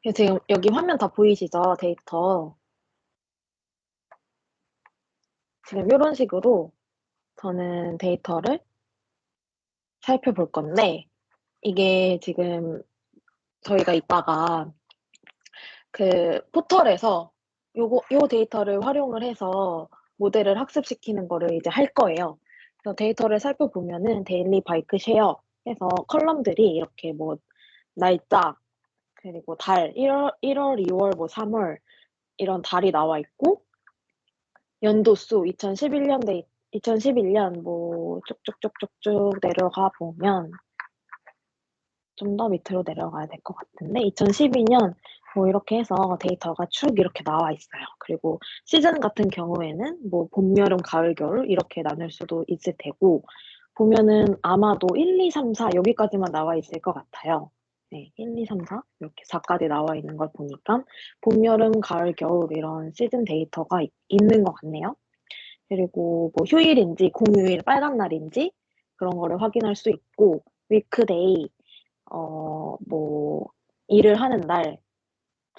지금 여기 화면 다 보이시죠? 데이터. 지금 이런 식으로 저는 데이터를 살펴볼 건데, 이게 지금 저희가 이따가 그 포털에서 요 데이터를 활용을 해서 모델을 학습시키는 거를 이제 할 거예요. 그래서 데이터를 살펴보면은 데일리 바이크 쉐어 해서 컬럼들이 이렇게 뭐 날짜, 그리고 달, 1월, 2월, 뭐 3월 이런 달이 나와 있고, 연도수 2011년 뭐 쭉쭉쭉쭉쭉 내려가 보면 좀 더 밑으로 내려가야 될 것 같은데 2012년 뭐 이렇게 해서 데이터가 쭉 이렇게 나와 있어요. 그리고 시즌 같은 경우에는 뭐 봄, 여름, 가을, 겨울 이렇게 나눌 수도 있을 테고 보면은 아마도 1, 2, 3, 4 여기까지만 나와 있을 것 같아요. 네, 1, 2, 3, 4 이렇게 4까지 나와 있는 걸 보니까 봄, 여름, 가을, 겨울 이런 시즌 데이터가 있는 것 같네요. 그리고 뭐 휴일인지 공휴일 빨간 날인지 그런 거를 확인할 수 있고 위크데이 뭐 일을 하는 날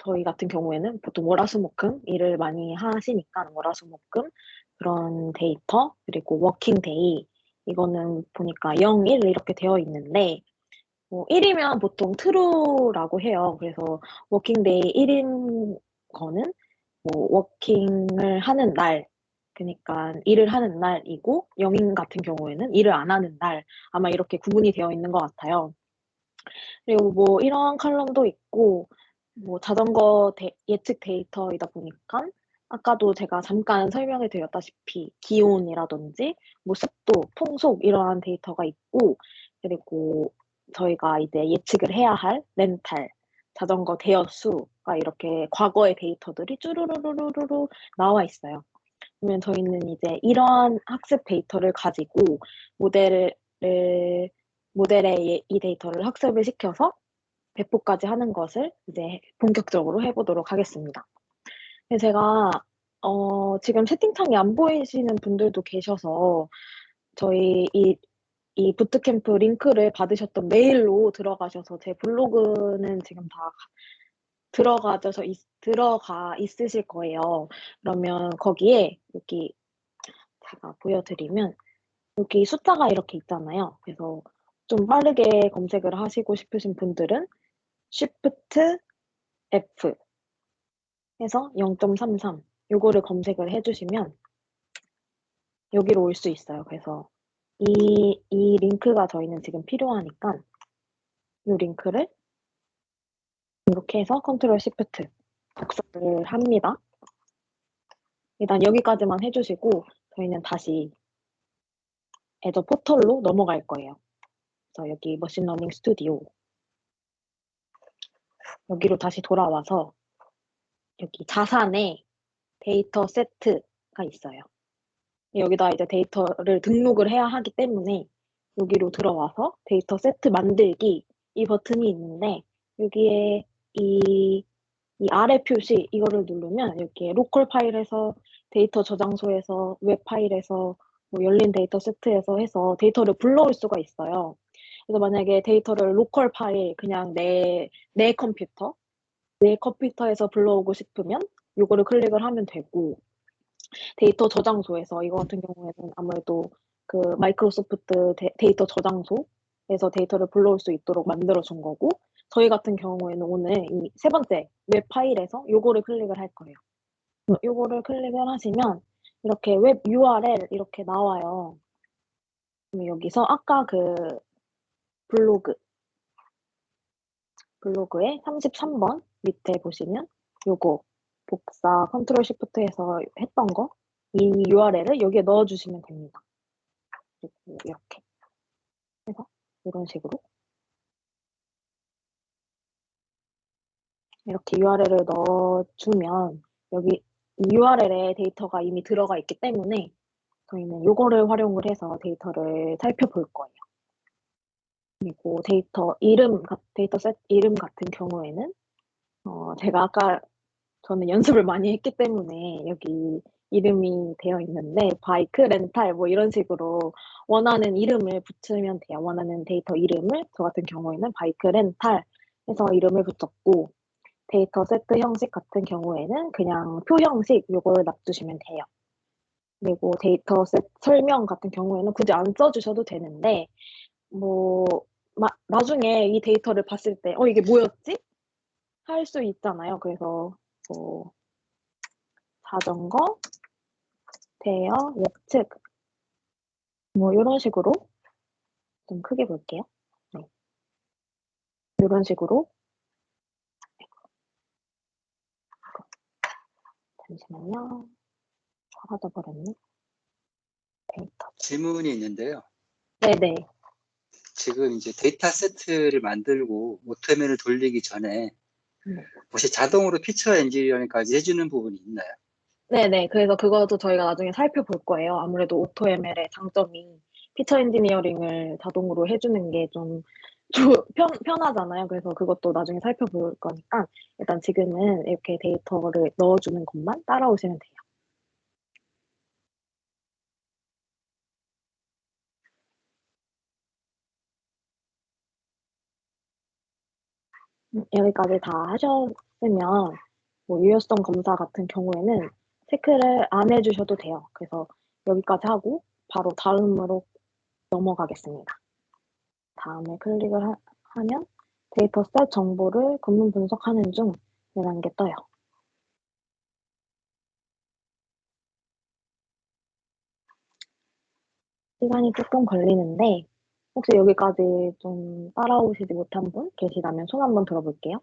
저희 같은 경우에는 보통 월화수목금 일을 많이 하시니까 월화수목금 그런 데이터 그리고 워킹데이 이거는 보니까 0, 1 이렇게 되어 있는데 1이면 보통 true라고 해요. 그래서 워킹데이 1인 거는 뭐 워킹을 하는 날, 그러니까 일을 하는 날이고 영인 같은 경우에는 일을 안 하는 날, 아마 이렇게 구분이 되어 있는 것 같아요. 그리고 뭐 이런 컬럼도 있고 뭐 자전거 예측 데이터이다 보니까 아까도 제가 잠깐 설명해 드렸다시피 기온이라든지 뭐 습도, 풍속 이러한 데이터가 있고 그리고 저희가 이제 예측을 해야 할 렌탈, 자전거 대여 수가 이렇게 과거의 데이터들이 쭈루루루루루 나와 있어요. 그러면 저희는 이제 이러한 학습 데이터를 가지고 모델을 모델에 이 데이터를 학습을 시켜서 배포까지 하는 것을 이제 본격적으로 해보도록 하겠습니다. 제가 지금 채팅창이 안 보이시는 분들도 계셔서 저희 이 부트캠프 링크를 받으셨던 메일로 들어가셔서 제 블로그는 지금 다 들어가 있으실 거예요. 그러면 거기에 여기 제가 보여드리면 여기 숫자가 이렇게 있잖아요. 그래서 좀 빠르게 검색을 하시고 싶으신 분들은 Shift F 해서 0.33 요거를 검색을 해주시면 여기로 올 수 있어요. 그래서 이 링크가 저희는 지금 필요하니까 이 링크를 이렇게 해서 컨트롤 시프트 복사를 합니다. 일단 여기까지만 해주시고 저희는 다시 애저 포털로 넘어갈 거예요. 그래서 여기 머신러닝 스튜디오 여기로 다시 돌아와서 여기 자산에 데이터 세트가 있어요. 여기다 이제 데이터를 등록을 해야 하기 때문에 여기로 들어와서 데이터 세트 만들기 이 버튼이 있는데 여기에 이 아래 표시 이거를 누르면 이렇게 로컬 파일에서 데이터 저장소에서 웹 파일에서 뭐 열린 데이터 세트에서 해서 데이터를 불러올 수가 있어요. 그래서 만약에 데이터를 로컬 파일 그냥 내 컴퓨터에서 불러오고 싶으면 이거를 클릭을 하면 되고 데이터 저장소에서 이거 같은 경우에는 아무래도 그 마이크로소프트 데이터 저장소에서 데이터를 불러올 수 있도록 만들어 준 거고 저희 같은 경우에는 오늘 이 세 번째 웹 파일에서 요거를 클릭을 할 거예요. 요거를 클릭을 하시면 이렇게 웹 URL 이렇게 나와요. 그럼 여기서 아까 그 블로그 블로그의 33번 밑에 보시면 요거 복사 컨트롤 시프트해서 했던 거 이 URL을 여기에 넣어 주시면 됩니다. 그리고 이렇게 해서 이런 식으로 이렇게 URL을 넣어주면 여기 이 URL에 데이터가 이미 들어가 있기 때문에 저희는 요거를 활용을 해서 데이터를 살펴볼 거예요. 그리고 데이터 셋 이름 같은 경우에는 제가 아까 저는 연습을 많이 했기 때문에 여기 이름이 되어 있는데 바이크 렌탈 뭐 이런 식으로 원하는 이름을 붙이면 돼요. 원하는 데이터 이름을 저 같은 경우에는 바이크 렌탈 해서 이름을 붙였고 데이터 세트 형식 같은 경우에는 그냥 표 형식 요거를 놔두시면 돼요. 그리고 데이터 셋 설명 같은 경우에는 굳이 안 써주셔도 되는데 뭐 나중에 이 데이터를 봤을 때 이게 뭐였지? 할 수 있잖아요. 그래서 뭐 자전거, 대여, 예측 뭐 이런 식으로 좀 크게 볼게요. 네. 이런 식으로 잠시만요. 사라져 버렸네. 데이터. 질문이 있는데요. 네네. 지금 이제 데이터 세트를 만들고 오토메를 돌리기 전에 네. 혹시 자동으로 피처 엔지니어링까지 해주는 부분이 있나요? 네네. 그래서 그것도 저희가 나중에 살펴볼 거예요. 아무래도 오토ML의 장점이 피처 엔지니어링을 자동으로 해주는 게 좀 편하잖아요. 그래서 그것도 나중에 살펴볼 거니까 일단 지금은 이렇게 데이터를 넣어주는 것만 따라오시면 돼요. 여기까지 다 하셨으면 뭐 유효성 검사 같은 경우에는 체크를 안 해주셔도 돼요. 그래서 여기까지 하고 바로 다음으로 넘어가겠습니다. 다음에 클릭을 하면 데이터셋 정보를 구문 분석하는 중이라는 게 떠요. 시간이 조금 걸리는데 혹시 여기까지 좀 따라오시지 못한 분 계시다면 손 한번 들어볼게요.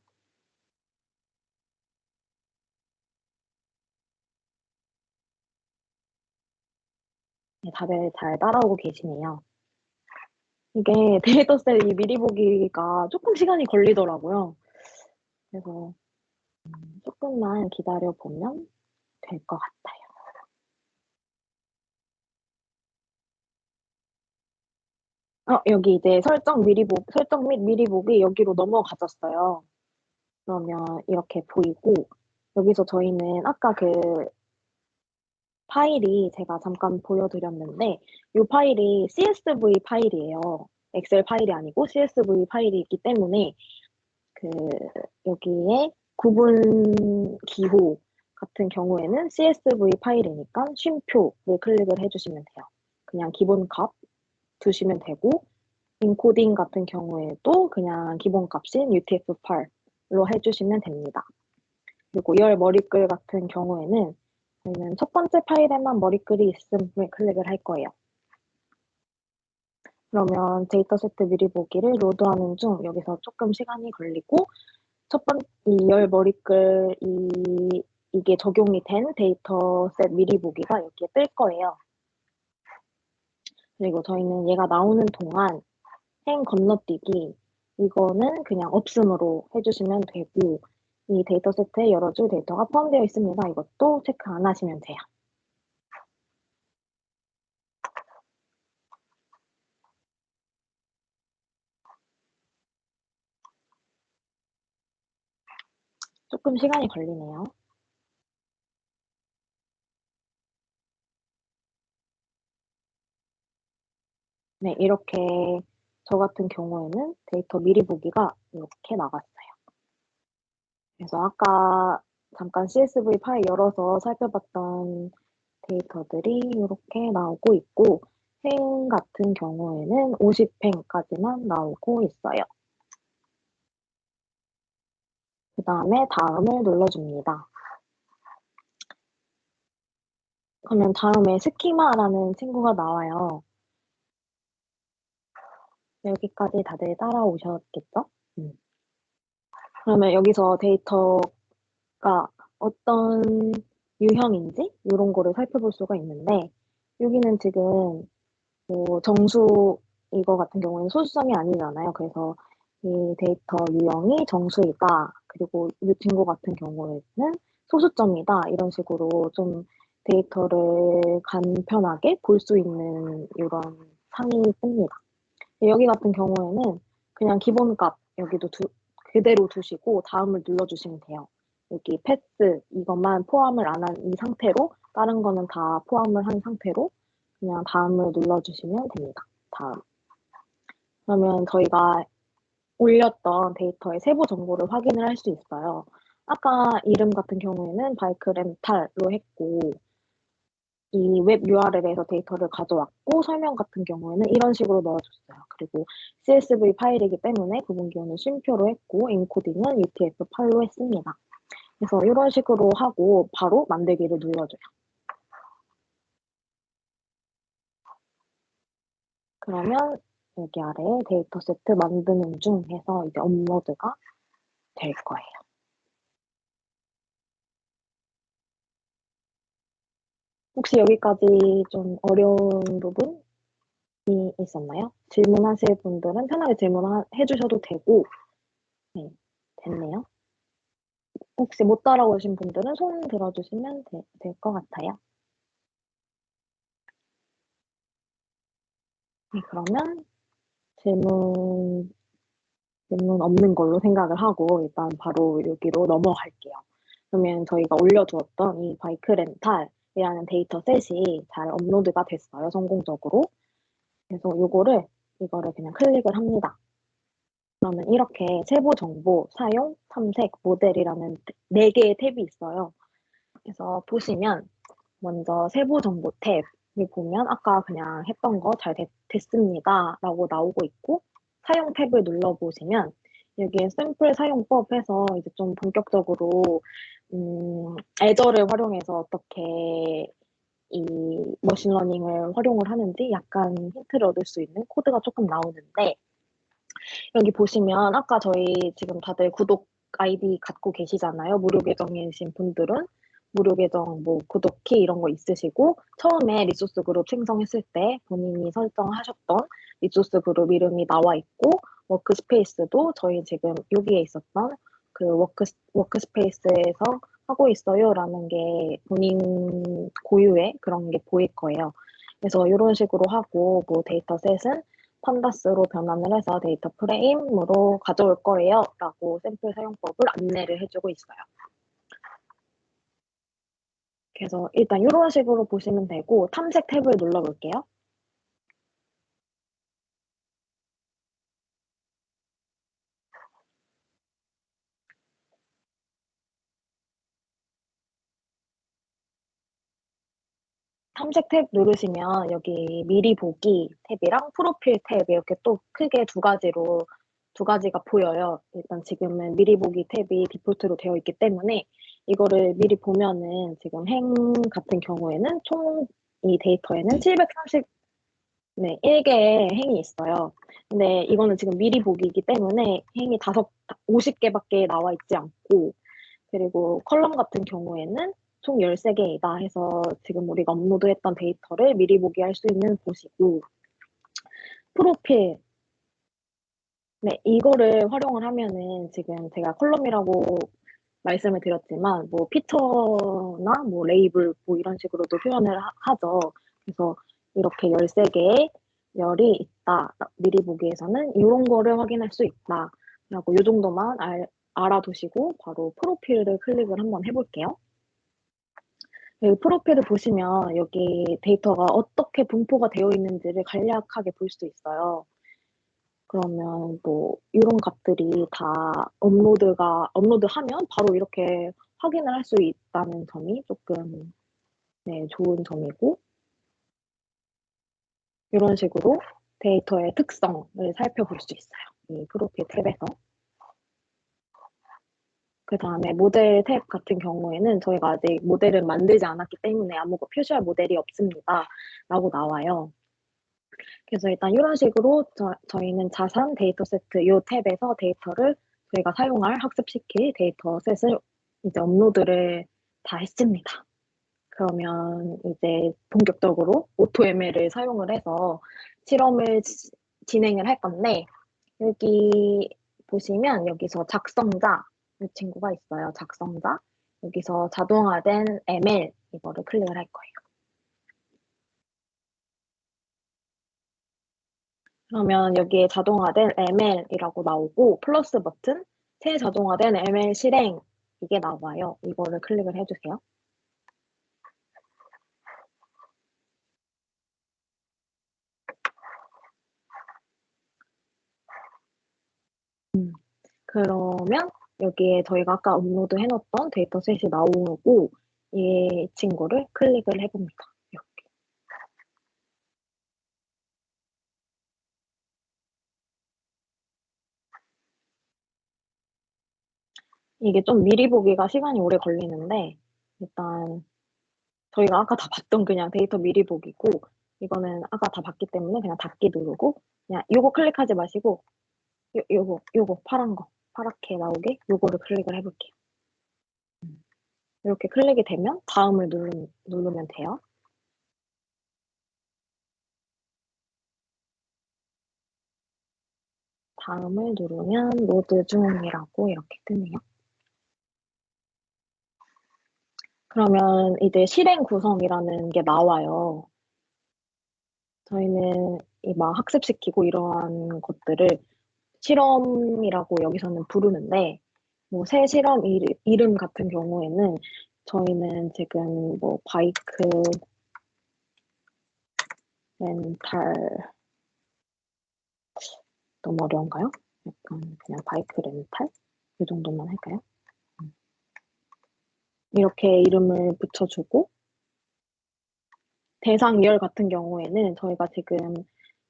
네, 다들 잘 따라오고 계시네요. 이게 데이터셋 이 미리 보기가 조금 시간이 걸리더라고요. 그래서 조금만 기다려 보면 될 것 같아요. 여기 이제 설정 및 미리 보기 여기로 넘어가졌어요. 그러면 이렇게 보이고 여기서 저희는 아까 그 파일이 제가 잠깐 보여드렸는데 이 파일이 CSV 파일이에요. 엑셀 파일이 아니고 CSV 파일이기 때문에 그 여기에 구분 기호 같은 경우에는 CSV 파일이니까 쉼표를 클릭을 해주시면 돼요. 그냥 기본 값 두시면 되고 인코딩 같은 경우에도 그냥 기본 값인 UTF-8로 해주시면 됩니다. 그리고 열 머리글 같은 경우에는 저희는 첫 번째 파일에만 머리글이 있음을 클릭을 할 거예요. 그러면 데이터 세트 미리 보기를 로드하는 중 여기서 조금 시간이 걸리고 이 열 머리글 이게 적용이 된 데이터 셋 미리 보기가 여기에 뜰 거예요. 그리고 저희는 얘가 나오는 동안 행 건너뛰기 이거는 그냥 없음으로 해주시면 되고 이 데이터 세트에 여러 줄 데이터가 포함되어 있습니다. 이것도 체크 안 하시면 돼요. 조금 시간이 걸리네요. 네, 이렇게 저 같은 경우에는 데이터 미리 보기가 이렇게 나갔어요. 그래서 아까 잠깐 CSV 파일 열어서 살펴봤던 데이터들이 이렇게 나오고 있고 행 같은 경우에는 50행까지만 나오고 있어요. 그 다음에 다음을 눌러줍니다. 그러면 다음에 스키마라는 친구가 나와요. 여기까지 다들 따라오셨겠죠? 그러면 여기서 데이터가 어떤 유형인지 이런 거를 살펴볼 수가 있는데 여기는 지금 뭐 정수 이거 같은 경우는 소수점이 아니잖아요. 그래서 이 데이터 유형이 정수이다. 그리고 이 친구 같은 경우에는 소수점이다. 이런 식으로 좀 데이터를 간편하게 볼 수 있는 이런 상이 뜹니다. 여기 같은 경우에는 그냥 기본값 여기도 그대로 두시고 다음을 눌러주시면 돼요. 여기 패스 이것만 포함을 안 한 이 상태로 다른 거는 다 포함을 한 상태로 그냥 다음을 눌러주시면 됩니다. 다음. 그러면 저희가 올렸던 데이터의 세부 정보를 확인을 할 수 있어요. 아까 이름 같은 경우에는 바이크 렌탈로 했고, 이 웹 URL에서 데이터를 가져왔고, 설명 같은 경우에는 이런 식으로 넣어줬어요. 그리고 CSV 파일이기 때문에 구분 기호는 쉼표로 했고, 인코딩은 UTF-8로 했습니다. 그래서 이런 식으로 하고 바로 만들기를 눌러줘요. 그러면 여기 아래에 데이터 세트 만드는 중 해서 이제 업로드가 될 거예요. 혹시 여기까지 좀 어려운 부분이 있었나요? 질문하실 분들은 편하게 질문해 주셔도 되고, 네, 됐네요. 혹시 못 따라오신 분들은 손 들어주시면 될 것 같아요. 네, 그러면 질문 없는 걸로 생각을 하고 일단 바로 여기로 넘어갈게요. 그러면 저희가 올려두었던 이 바이크 렌탈이라는 데이터 셋이 잘 업로드가 됐어요, 성공적으로. 그래서 이거를 그냥 클릭을 합니다. 그러면 이렇게 세부 정보, 사용, 탐색, 모델이라는 네 개의 탭이 있어요. 그래서 보시면 먼저 세부 정보 탭을 보면 아까 그냥 했던 거 잘 됐습니다 라고 나오고 있고, 사용 탭을 눌러보시면 여기에 샘플 사용법 해서 이제 좀 본격적으로 애저를 활용해서 어떻게 이 머신러닝을 활용을 하는지 약간 힌트를 얻을 수 있는 코드가 조금 나오는데, 여기 보시면 아까 저희 지금 다들 구독 아이디 갖고 계시잖아요. 무료 계정이신 분들은 무료 계정 뭐 구독키 이런 거 있으시고, 처음에 리소스 그룹 생성했을 때 본인이 설정하셨던 리소스 그룹 이름이 나와 있고, 워크스페이스도 저희 지금 여기에 있었던 그 워크스페이스에서 하고 있어요라는 게 본인 고유의 그런 게 보일 거예요. 그래서 이런 식으로 하고, 뭐 데이터셋은 판다스로 변환을 해서 데이터 프레임으로 가져올 거예요 라고 샘플 사용법을 안내를 해주고 있어요. 그래서 일단 이런 식으로 보시면 되고, 탐색 탭을 눌러볼게요. 탐색 탭 누르시면 여기 미리 보기 탭이랑 프로필 탭 이렇게 또 크게 두 가지가 보여요. 일단 지금은 미리 보기 탭이 디폴트로 되어 있기 때문에 이거를 미리 보면은 지금 행 같은 경우에는 총 이 데이터에는 730, 네, 1개의 행이 있어요. 근데 이거는 지금 미리 보기이기 때문에 행이 50개밖에 나와 있지 않고, 그리고 컬럼 같은 경우에는 총 13개이다 해서 지금 우리가 업로드했던 데이터를 미리 보기 할 수 있는 곳이고, 프로필, 네, 이거를 활용을 하면은 지금 제가 컬럼이라고 말씀을 드렸지만, 뭐 피처나 뭐 레이블 뭐 이런 식으로도 표현을 하죠. 그래서 이렇게 13개의 열이 있다. 미리 보기에서는 이런 거를 확인할 수 있다. 라고 이 정도만 알아두시고 바로 프로필을 클릭을 한번 해볼게요. 여기 프로필을 보시면 여기 데이터가 어떻게 분포가 되어 있는지를 간략하게 볼 수 있어요. 그러면 뭐 이런 값들이 다 업로드하면 바로 이렇게 확인을 할 수 있다는 점이 조금 네, 좋은 점이고, 이런 식으로 데이터의 특성을 살펴볼 수 있어요. 이 프로필 탭에서. 그 다음에 모델 탭 같은 경우에는 저희가 아직 모델을 만들지 않았기 때문에 아무것도 표시할 모델이 없습니다 라고 나와요. 그래서 일단 이런 식으로 저희는 자산 데이터 세트 이 탭에서 데이터를 저희가 사용할 학습시킬 데이터 셋을 이제 업로드를 다 했습니다. 그러면 이제 본격적으로 오토ML을 사용을 해서 실험을 진행을 할 건데, 여기 보시면 여기서 작성자 이 친구가 있어요. 작성자. 여기서 자동화된 ML 이거를 클릭을 할 거예요. 그러면 여기에 자동화된 ML이라고 나오고 플러스 버튼 새 자동화된 ML 실행 이게 나와요. 이거를 클릭을 해주세요. 그러면 여기에 저희가 아까 업로드 해놨던 데이터셋이 나오고 이 친구를 클릭을 해봅니다. 이렇게. 이게 좀 미리 보기가 시간이 오래 걸리는데 일단 저희가 아까 다 봤던 그냥 데이터 미리 보기고 이거는 아까 다 봤기 때문에 그냥 닫기 누르고 그냥 요거 클릭하지 마시고 요거 파란 거 파랗게 나오게 요거를 클릭을 해볼게요. 이렇게 클릭이 되면 다음을 누르면 돼요. 다음을 누르면 로드 중이라고 이렇게 뜨네요. 그러면 이제 실행 구성이라는 게 나와요. 저희는 이 막 학습시키고 이러한 것들을 실험이라고 여기서는 부르는데 뭐 새 실험 이름 같은 경우에는 저희는 지금 뭐 바이크 렌탈 너무 어려운가요? 약간 그냥 바이크 렌탈? 이 정도만 할까요? 이렇게 이름을 붙여주고 대상열 같은 경우에는 저희가 지금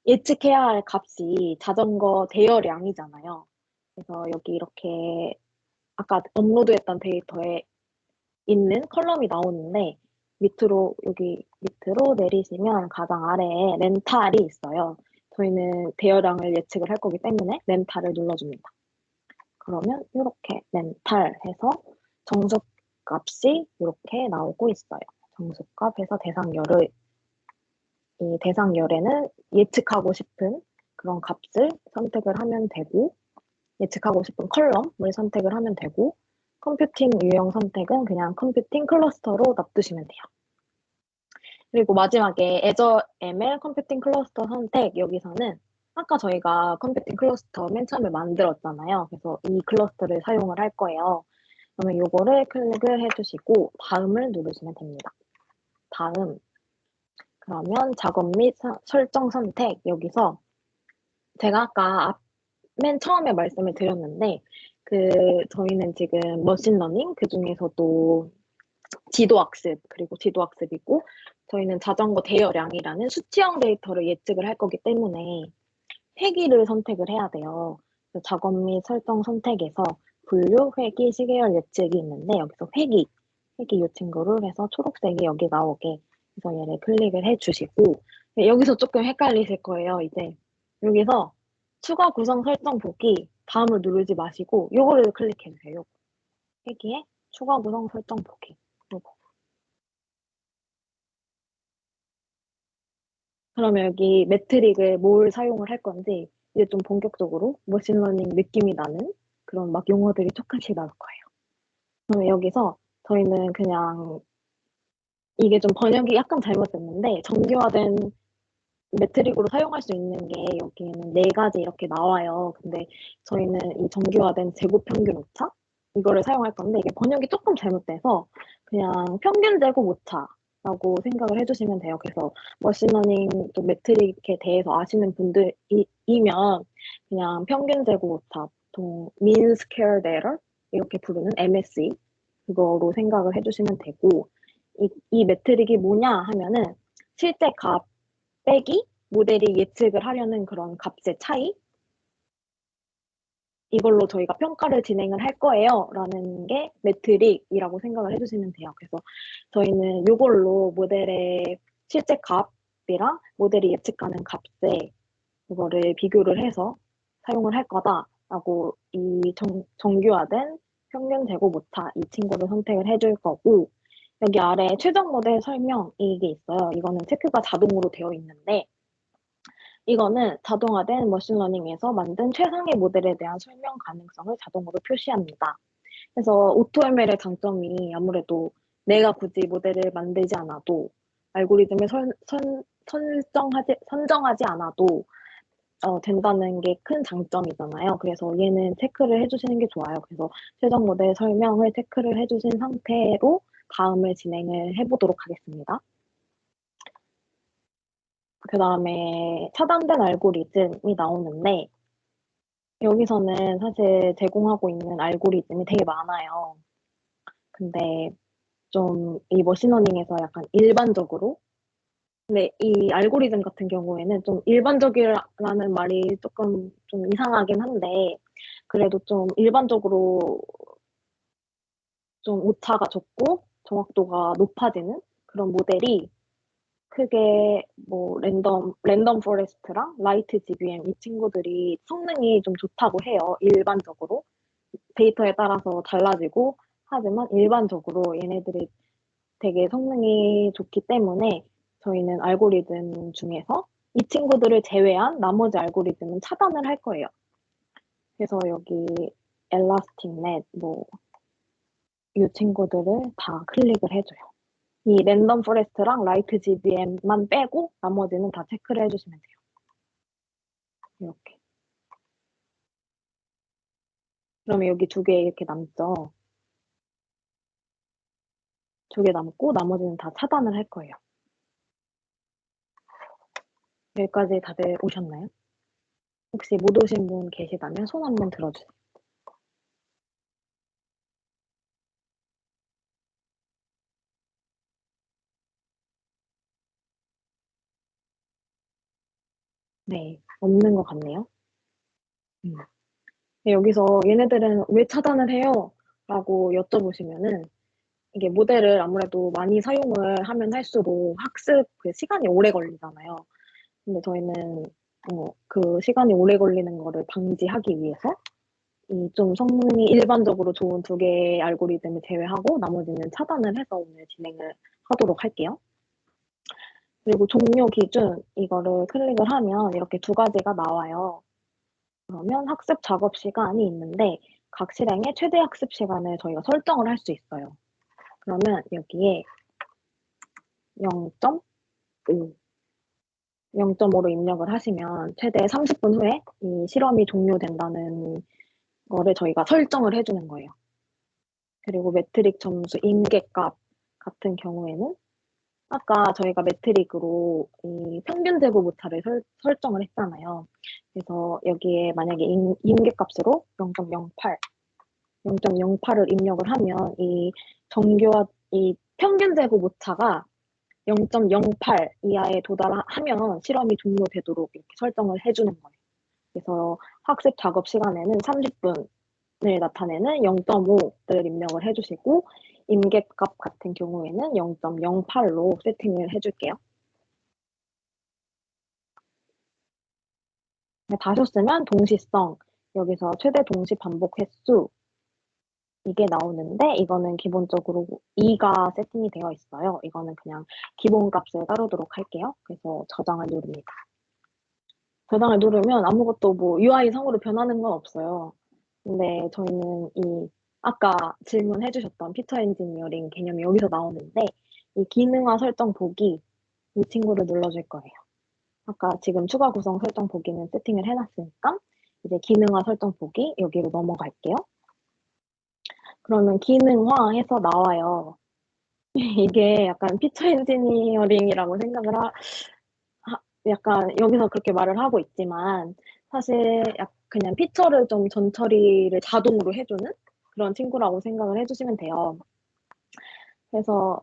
예측해야 할 값이 자전거 대여량이잖아요. 그래서 여기 이렇게 아까 업로드했던 데이터에 있는 컬럼이 나오는데 여기 밑으로 내리시면 가장 아래에 렌탈이 있어요. 저희는 대여량을 예측을 할 거기 때문에 렌탈을 눌러줍니다. 그러면 이렇게 렌탈해서 정수값이 이렇게 나오고 있어요. 정수값에서 대상열을 이 대상열에는 예측하고 싶은 그런 값을 선택을 하면 되고 예측하고 싶은 컬럼을 선택을 하면 되고 컴퓨팅 유형 선택은 그냥 컴퓨팅 클러스터로 놔두시면 돼요. 그리고 마지막에 Azure ML 컴퓨팅 클러스터 선택 여기서는 아까 저희가 컴퓨팅 클러스터 맨 처음에 만들었잖아요. 그래서 이 클러스터를 사용을 할 거예요. 그러면 요거를 클릭을 해주시고 다음을 누르시면 됩니다. 다음 그러면 작업 및 설정 선택 여기서 제가 아까 맨 처음에 말씀을 드렸는데 저희는 지금 머신러닝 그중에서도 지도학습 그리고 지도학습이고 저희는 자전거 대여량이라는 수치형 데이터를 예측을 할 거기 때문에 회기를 선택을 해야 돼요. 작업 및 설정 선택에서 분류, 회기, 시계열 예측이 있는데 여기서 회기 이 친구를 해서 초록색이 여기 나오게 그래서 얘를 클릭을 해주시고 여기서 조금 헷갈리실 거예요. 이제 여기서 추가 구성 설정 보기 다음을 누르지 마시고 요거를 클릭해 주세요. 요거. 회기에 추가 구성 설정 보기 요거. 그러면 여기 매트릭을 뭘 사용을 할 건지 이제 좀 본격적으로 머신러닝 느낌이 나는 그런 막 용어들이 조금씩 나올 거예요. 그러면 여기서 저희는 그냥 이게 좀 번역이 약간 잘못됐는데 정교화된 매트릭으로 사용할 수 있는 게 여기에는 네 가지 이렇게 나와요. 근데 저희는 이 정교화된 제곱 평균 오차 이거를 사용할 건데 이게 번역이 조금 잘못돼서 그냥 평균 제곱 오차라고 생각을 해주시면 돼요. 그래서 머신러닝 또 매트릭에 대해서 아시는 분들이면 그냥 평균 제곱 오차, 보통 mean squared error 이렇게 부르는 MSE 그거로 생각을 해주시면 되고 이 매트릭이 뭐냐 하면은 실제 값 빼기 모델이 예측을 하려는 그런 값의 차이 이걸로 저희가 평가를 진행을 할 거예요 라는 게 매트릭이라고 생각을 해주시면 돼요. 그래서 저희는 이걸로 모델의 실제 값이랑 모델이 예측하는 값에 그거를 비교를 해서 사용을 할 거다라고 이 정교화된 평균 제곱 오차 이 친구를 선택을 해줄 거고 여기 아래 최종 모델 설명 이게 있어요. 이거는 체크가 자동으로 되어 있는데 이거는 자동화된 머신러닝에서 만든 최상의 모델에 대한 설명 가능성을 자동으로 표시합니다. 그래서 AutoML의 장점이 아무래도 내가 굳이 모델을 만들지 않아도 알고리즘을 선정하지 않아도 된다는 게 큰 장점이잖아요. 그래서 얘는 체크를 해주시는 게 좋아요. 그래서 최종 모델 설명을 체크를 해주신 상태로 다음을 진행을 해보도록 하겠습니다. 그 다음에 차단된 알고리즘이 나오는데 여기서는 사실 제공하고 있는 알고리즘이 되게 많아요. 근데 좀 이 머신러닝에서 약간 일반적으로 근데 이 알고리즘 같은 경우에는 좀 일반적이라는 말이 조금 좀 이상하긴 한데 그래도 좀 일반적으로 좀 오차가 적고 정확도가 높아지는 그런 모델이 크게 뭐 랜덤 포레스트랑 라이트 GBM 이 친구들이 성능이 좀 좋다고 해요. 일반적으로. 데이터에 따라서 달라지고 하지만 일반적으로 얘네들이 되게 성능이 좋기 때문에 저희는 알고리즘 중에서 이 친구들을 제외한 나머지 알고리즘은 차단을 할 거예요. 그래서 여기 엘라스틱넷 이 친구들을 다 클릭을 해줘요. 이 랜덤 포레스트랑 라이트 GBM만 빼고 나머지는 다 체크를 해주시면 돼요. 이렇게. 그러면 여기 두 개 이렇게 남죠. 두 개 남고 나머지는 다 차단을 할 거예요. 여기까지 다들 오셨나요? 혹시 못 오신 분 계시다면 손 한번 들어주세요. 네, 없는 것 같네요. 음. 네, 여기서 얘네들은 왜 차단을 해요? 라고 여쭤보시면은 이게 모델을 아무래도 많이 사용을 하면 할수록 학습 그 시간이 오래 걸리잖아요. 근데 저희는 그 시간이 오래 걸리는 거를 방지하기 위해서 이 좀 성능이 일반적으로 좋은 두 개의 알고리즘을 제외하고 나머지는 차단을 해서 오늘 진행을 하도록 할게요. 그리고 종료 기준 이거를 클릭을 하면 이렇게 두 가지가 나와요. 그러면 학습 작업 시간이 있는데 각 실행의 최대 학습 시간을 저희가 설정을 할 수 있어요. 그러면 여기에 0.5, 0.5로 입력을 하시면 최대 30분 후에 이 실험이 종료된다는 거를 저희가 설정을 해주는 거예요. 그리고 매트릭 점수 임계값 같은 경우에는 아까 저희가 매트릭으로 이 평균 제곱 오차를 설정을 했잖아요. 그래서 여기에 만약에 임계값으로 0.08, 0.08을 입력을 하면 이 정교와 이 평균 제곱 오차가 0.08 이하에 도달하면 실험이 종료되도록 이렇게 설정을 해주는 거예요. 그래서 학습 작업 시간에는 30분을 나타내는 0.5를 입력을 해주시고 임계값 같은 경우에는 0.08로 세팅을 해줄게요. 다 하셨으면 동시성, 여기서 최대 동시 반복 횟수 이게 나오는데 이거는 기본적으로 2가 세팅이 되어 있어요. 이거는 그냥 기본 값을 따르도록 할게요. 그래서 저장을 누릅니다. 저장을 누르면 아무것도 UI 상으로 변하는 건 없어요. 근데 저희는 아까 질문해 주셨던 피처 엔지니어링 개념이 여기서 나오는데 이 기능화 설정 보기 이 친구를 눌러줄 거예요. 아까 지금 추가 구성 설정 보기는 세팅을 해놨으니까 이제 기능화 설정 보기 여기로 넘어갈게요. 그러면 기능화해서 나와요. 이게 약간 피처 엔지니어링이라고 생각을 약간 여기서 그렇게 말을 하고 있지만 사실 그냥 피처를 좀 전처리를 자동으로 해주는 그런 친구라고 생각을 해주시면 돼요. 그래서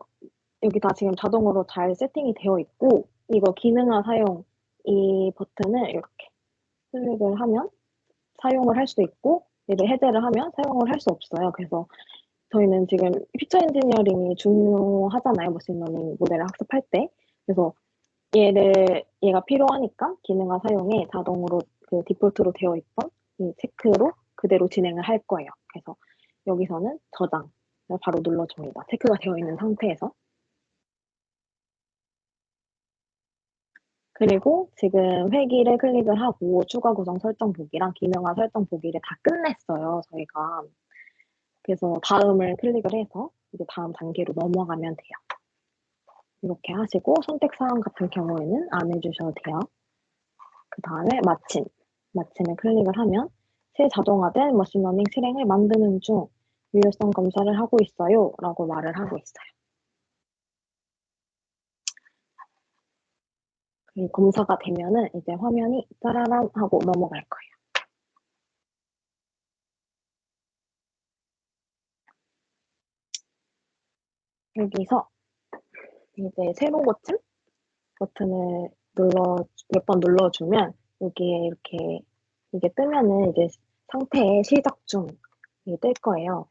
여기 다 지금 자동으로 잘 세팅이 되어 있고 이거 기능화 사용 이 버튼을 이렇게 클릭을 하면 사용을 할 수 있고 얘를 해제를 하면 사용을 할 수 없어요. 그래서 저희는 지금 피처 엔지니어링이 중요하잖아요. 머신러닝 모델을 학습할 때. 그래서 얘가 필요하니까 기능화 사용에 자동으로 그 디폴트로 되어 있던 이 체크로 그대로 진행을 할 거예요. 그래서 여기서는 저장을 바로 눌러줍니다. 체크가 되어 있는 상태에서. 그리고 지금 회기를 클릭을 하고 추가 구성 설정 보기랑 기능화 설정 보기를 다 끝냈어요. 저희가. 그래서 다음을 클릭을 해서 이제 다음 단계로 넘어가면 돼요. 이렇게 하시고 선택 사항 같은 경우에는 안 해주셔도 돼요. 그 다음에 마침을 클릭을 하면 실자동화된 머신러닝 실행을 만드는 중 유효성 검사를 하고 있어요 라고 말을 하고 있어요. 검사가 되면은 이제 화면이 짜라란 하고 넘어갈 거예요. 여기서 이제 새로 고침 버튼을 몇 번 눌러주면 여기에 이렇게 이게 뜨면은 이제 상태의 시작 중 이게 뜰 거예요.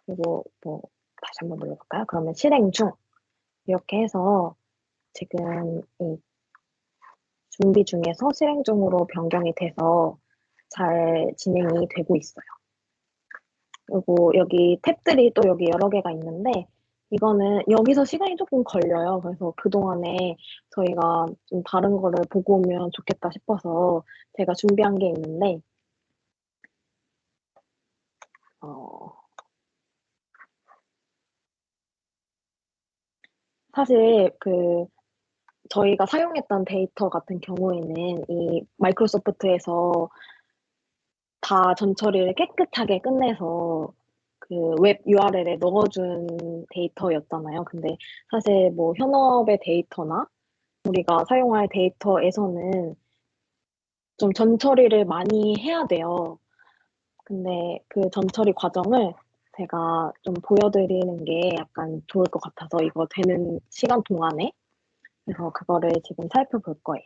그리고 뭐 다시 한번 눌러볼까요? 그러면 실행 중 이렇게 해서 지금 이 준비 중에서 실행 중으로 변경이 돼서 잘 진행이 되고 있어요. 그리고 여기 탭들이 또 여기 여러 개가 있는데 이거는 여기서 시간이 조금 걸려요. 그래서 그동안에 저희가 좀 다른 거를 보고 오면 좋겠다 싶어서 제가 준비한 게 있는데 어, 사실 저희가 사용했던 데이터 같은 경우에는 이 마이크로소프트에서 다 전처리를 깨끗하게 끝내서 그 웹 URL에 넣어준 데이터였잖아요. 근데 사실 뭐 현업의 데이터나 우리가 사용할 데이터에서는 좀 전처리를 많이 해야 돼요. 근데 그 전처리 과정을 제가 좀 보여드리는 게 약간 좋을 것 같아서 이거 되는 시간 동안에 그래서 그거를 지금 살펴볼 거예요.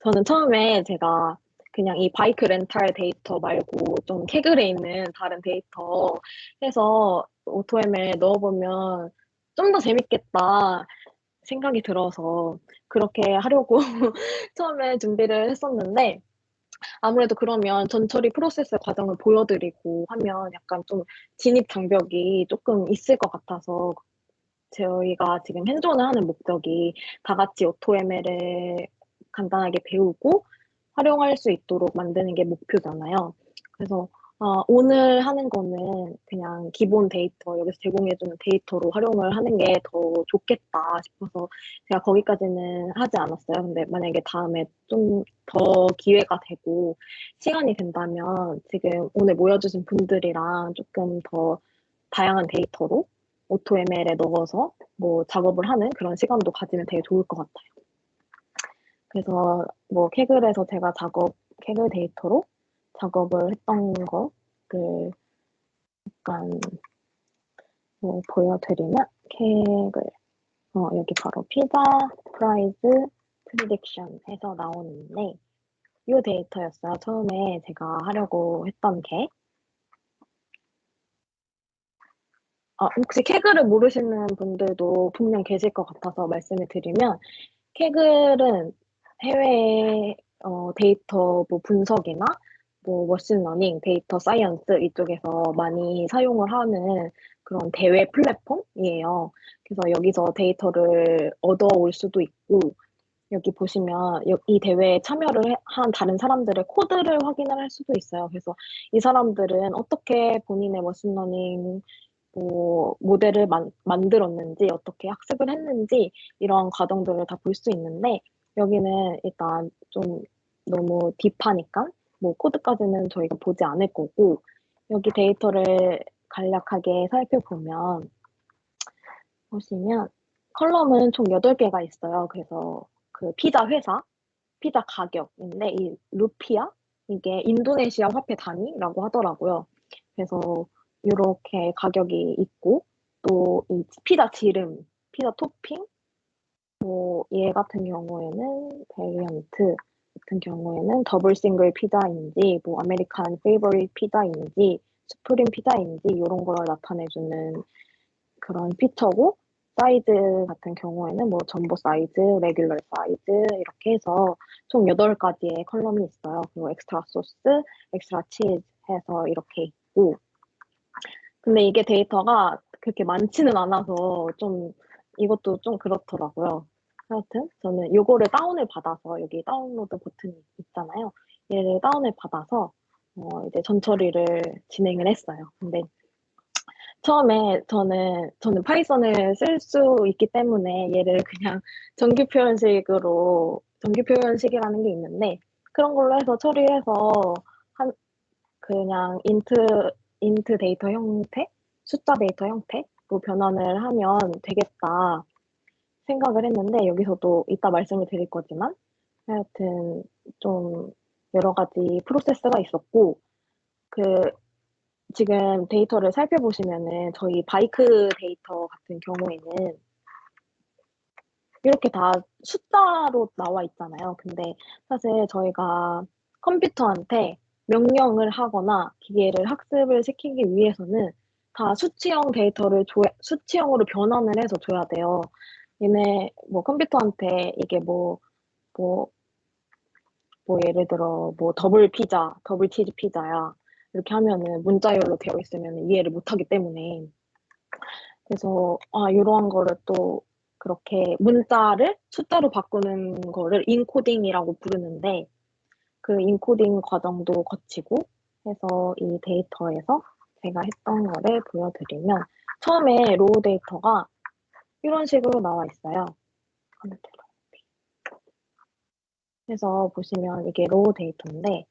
저는 처음에 제가 그냥 이 바이크 렌탈 데이터 말고 좀 캐글에 있는 다른 데이터 해서 오토ML에 넣어보면 좀 더 재밌겠다 생각이 들어서 그렇게 하려고 처음에 준비를 했었는데 아무래도 그러면 전처리 프로세스 과정을 보여드리고 하면 약간 좀 진입 장벽이 조금 있을 것 같아서 저희가 지금 핸즈온을 하는 목적이 다 같이 AutoML을 간단하게 배우고 활용할 수 있도록 만드는 게 목표잖아요. 그래서 오늘 하는 거는 그냥 기본 데이터, 여기서 제공해주는 데이터로 활용을 하는 게 더 좋겠다 싶어서 제가 거기까지는 하지 않았어요. 근데 만약에 다음에 좀 더 기회가 되고 시간이 된다면 지금 오늘 모여주신 분들이랑 조금 더 다양한 데이터로 AutoML에 넣어서 뭐 작업을 하는 그런 시간도 가지면 되게 좋을 것 같아요. 그래서 뭐 캐글에서 제가 캐글 데이터로 작업을 했던 거를 약간 뭐 보여드리면 캐글 여기 바로 피자 프라이즈 프리딕션 해서 나오는데 이 데이터였어요. 처음에 제가 하려고 했던 게 혹시 캐글을 모르시는 분들도 분명 계실 것 같아서 말씀을 드리면 캐글은 해외 데이터 뭐 분석이나 뭐 머신러닝, 데이터 사이언스 이쪽에서 많이 사용을 하는 그런 대외 플랫폼이에요. 그래서 여기서 데이터를 얻어올 수도 있고 여기 보시면 이 대회에 참여를 한 다른 사람들의 코드를 확인을 할 수도 있어요. 그래서 이 사람들은 어떻게 본인의 머신러닝 뭐 모델을 만들었는지 어떻게 학습을 했는지 이런 과정들을 다 볼 수 있는데 여기는 일단 좀 너무 딥하니까 뭐 코드까지는 저희가 보지 않을 거고 여기 데이터를 간략하게 살펴보면 보시면 컬럼은 총 8개가 있어요. 그래서 그 피자 회사, 피자 가격인데 이 루피아 이게 인도네시아 화폐 단위라고 하더라고요. 그래서 이렇게 가격이 있고 또 이 피자 지름, 피자 토핑, 뭐 얘 같은 경우에는 베리언트 같은 경우에는 더블 싱글 피자인지 뭐 아메리칸 페이버릿 피자인지 수프림 피자인지 이런 걸 나타내주는 그런 피처고 사이즈 같은 경우에는 뭐 점보 사이즈, 레귤러 사이즈 이렇게 해서 총 8가지의 컬럼이 있어요. 그리고 엑스트라 소스, 엑스트라 치즈 해서 이렇게 있고 근데 이게 데이터가 그렇게 많지는 않아서 좀 이것도 좀 그렇더라고요. 하여튼 저는 요거를 다운을 받아서 여기 다운로드 버튼이 있잖아요. 얘를 다운을 받아서 이제 전처리를 진행을 했어요. 근데 처음에 저는 파이썬을 쓸 수 있기 때문에 얘를 그냥 정규 표현식이라는 게 있는데 그런 걸로 해서 처리해서 한 그냥 인트 데이터 형태, 숫자 데이터 형태로 변환을 하면 되겠다 생각을 했는데 여기서도 이따 말씀을 드릴 거지만 하여튼 좀 여러 가지 프로세스가 있었고 그 지금 데이터를 살펴보시면은 저희 바이크 데이터 같은 경우에는 이렇게 다 숫자로 나와 있잖아요. 근데 사실 저희가 컴퓨터한테 명령을 하거나 기계를 학습을 시키기 위해서는 다 수치형 데이터를 수치형으로 변환을 해서 줘야 돼요. 얘네 뭐 컴퓨터한테 이게 뭐, 예를 들어 뭐 더블 피자, 더블 치즈 피자야. 이렇게 하면은 문자열로 되어 있으면 이해를 못 하기 때문에. 그래서 이러한 거를 또 그렇게 문자를 숫자로 바꾸는 거를 인코딩이라고 부르는데 그 인코딩 과정도 거치고 해서 이 데이터에서 제가 했던 거를 보여드리면 처음에 로우 데이터가 이런 식으로 나와 있어요. 그래서 보시면 이게 로우 데이터인데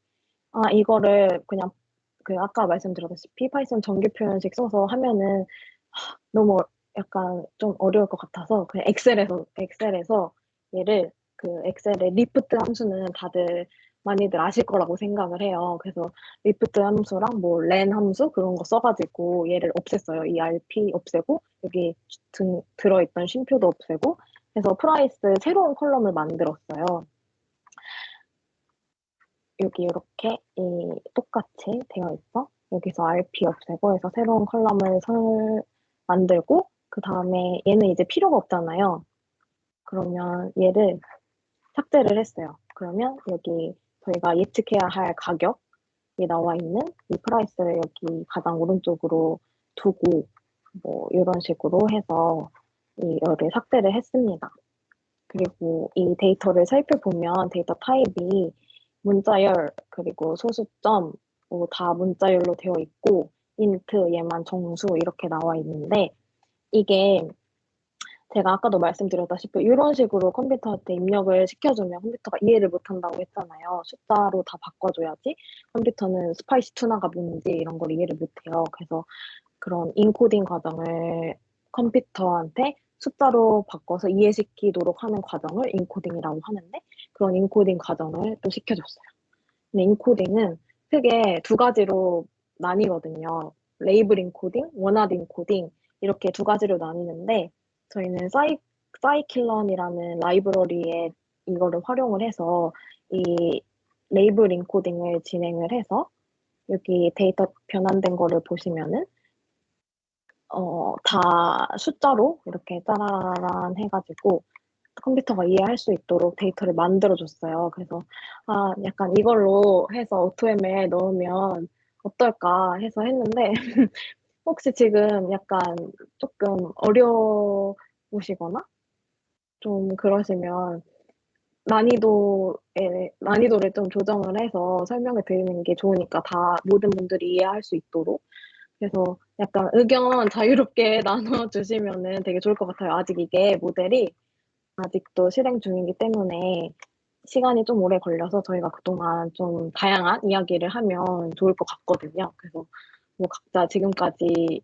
이거를 그냥 그 아까 말씀드렸다시피 파이썬 정규 표현식 써서 하면은 너무 약간 좀 어려울 것 같아서 그냥 엑셀에서 얘를 그 엑셀의 리프트 함수는 다들 많이들 아실 거라고 생각을 해요. 그래서 리프트 함수랑 뭐 len 함수 그런 거 써가지고 얘를 없앴어요. 이 rp 없애고 여기 들어있던 쉼표도 없애고 그래서 프라이스 새로운 컬럼을 만들었어요. 여기 이렇게 똑같이 되어 있어. 여기서 RP 없애고 해서 새로운 컬럼을 만들고 그 다음에 얘는 이제 필요가 없잖아요. 그러면 얘를 삭제를 했어요. 그러면 여기 저희가 예측해야 할 가격이 나와 있는 이 프라이스를 여기 가장 오른쪽으로 두고 뭐 이런 식으로 해서 이거를 삭제를 했습니다. 그리고 이 데이터를 살펴보면 데이터 타입이 문자열 그리고 소수점 다 문자열로 되어 있고 인트 얘만 정수 이렇게 나와 있는데 이게 제가 아까도 말씀드렸다시피 이런 식으로 컴퓨터한테 입력을 시켜주면 컴퓨터가 이해를 못한다고 했잖아요. 숫자로 다 바꿔줘야지 컴퓨터는 스파이시 튜나가 뭔지 이런 걸 이해를 못해요. 그래서 그런 인코딩 과정을 컴퓨터한테 숫자로 바꿔서 이해시키도록 하는 과정을 인코딩이라고 하는데 그런 인코딩 과정을 또 시켜줬어요. 근데 인코딩은 크게 두 가지로 나뉘거든요. 레이블 인코딩, 원하드 인코딩 이렇게 두 가지로 나뉘는데 저희는 사이킬런이라는 라이브러리에 이거를 활용을 해서 이 레이블 인코딩을 진행을 해서 여기 데이터 변환된 거를 보시면은 다 숫자로 이렇게 짜라란 해가지고 컴퓨터가 이해할 수 있도록 데이터를 만들어줬어요. 그래서 약간 이걸로 해서 오토ML 넣으면 어떨까 해서 했는데 혹시 지금 약간 조금 어려우시거나 좀 그러시면 난이도를 좀 조정을 해서 설명을 드리는 게 좋으니까 다 모든 분들이 이해할 수 있도록 그래서 약간 의견 자유롭게 나눠주시면은 되게 좋을 것 같아요. 아직 이게 모델이 아직도 실행 중이기 때문에 시간이 좀 오래 걸려서 저희가 그동안 좀 다양한 이야기를 하면 좋을 것 같거든요. 그래서 뭐 각자 지금까지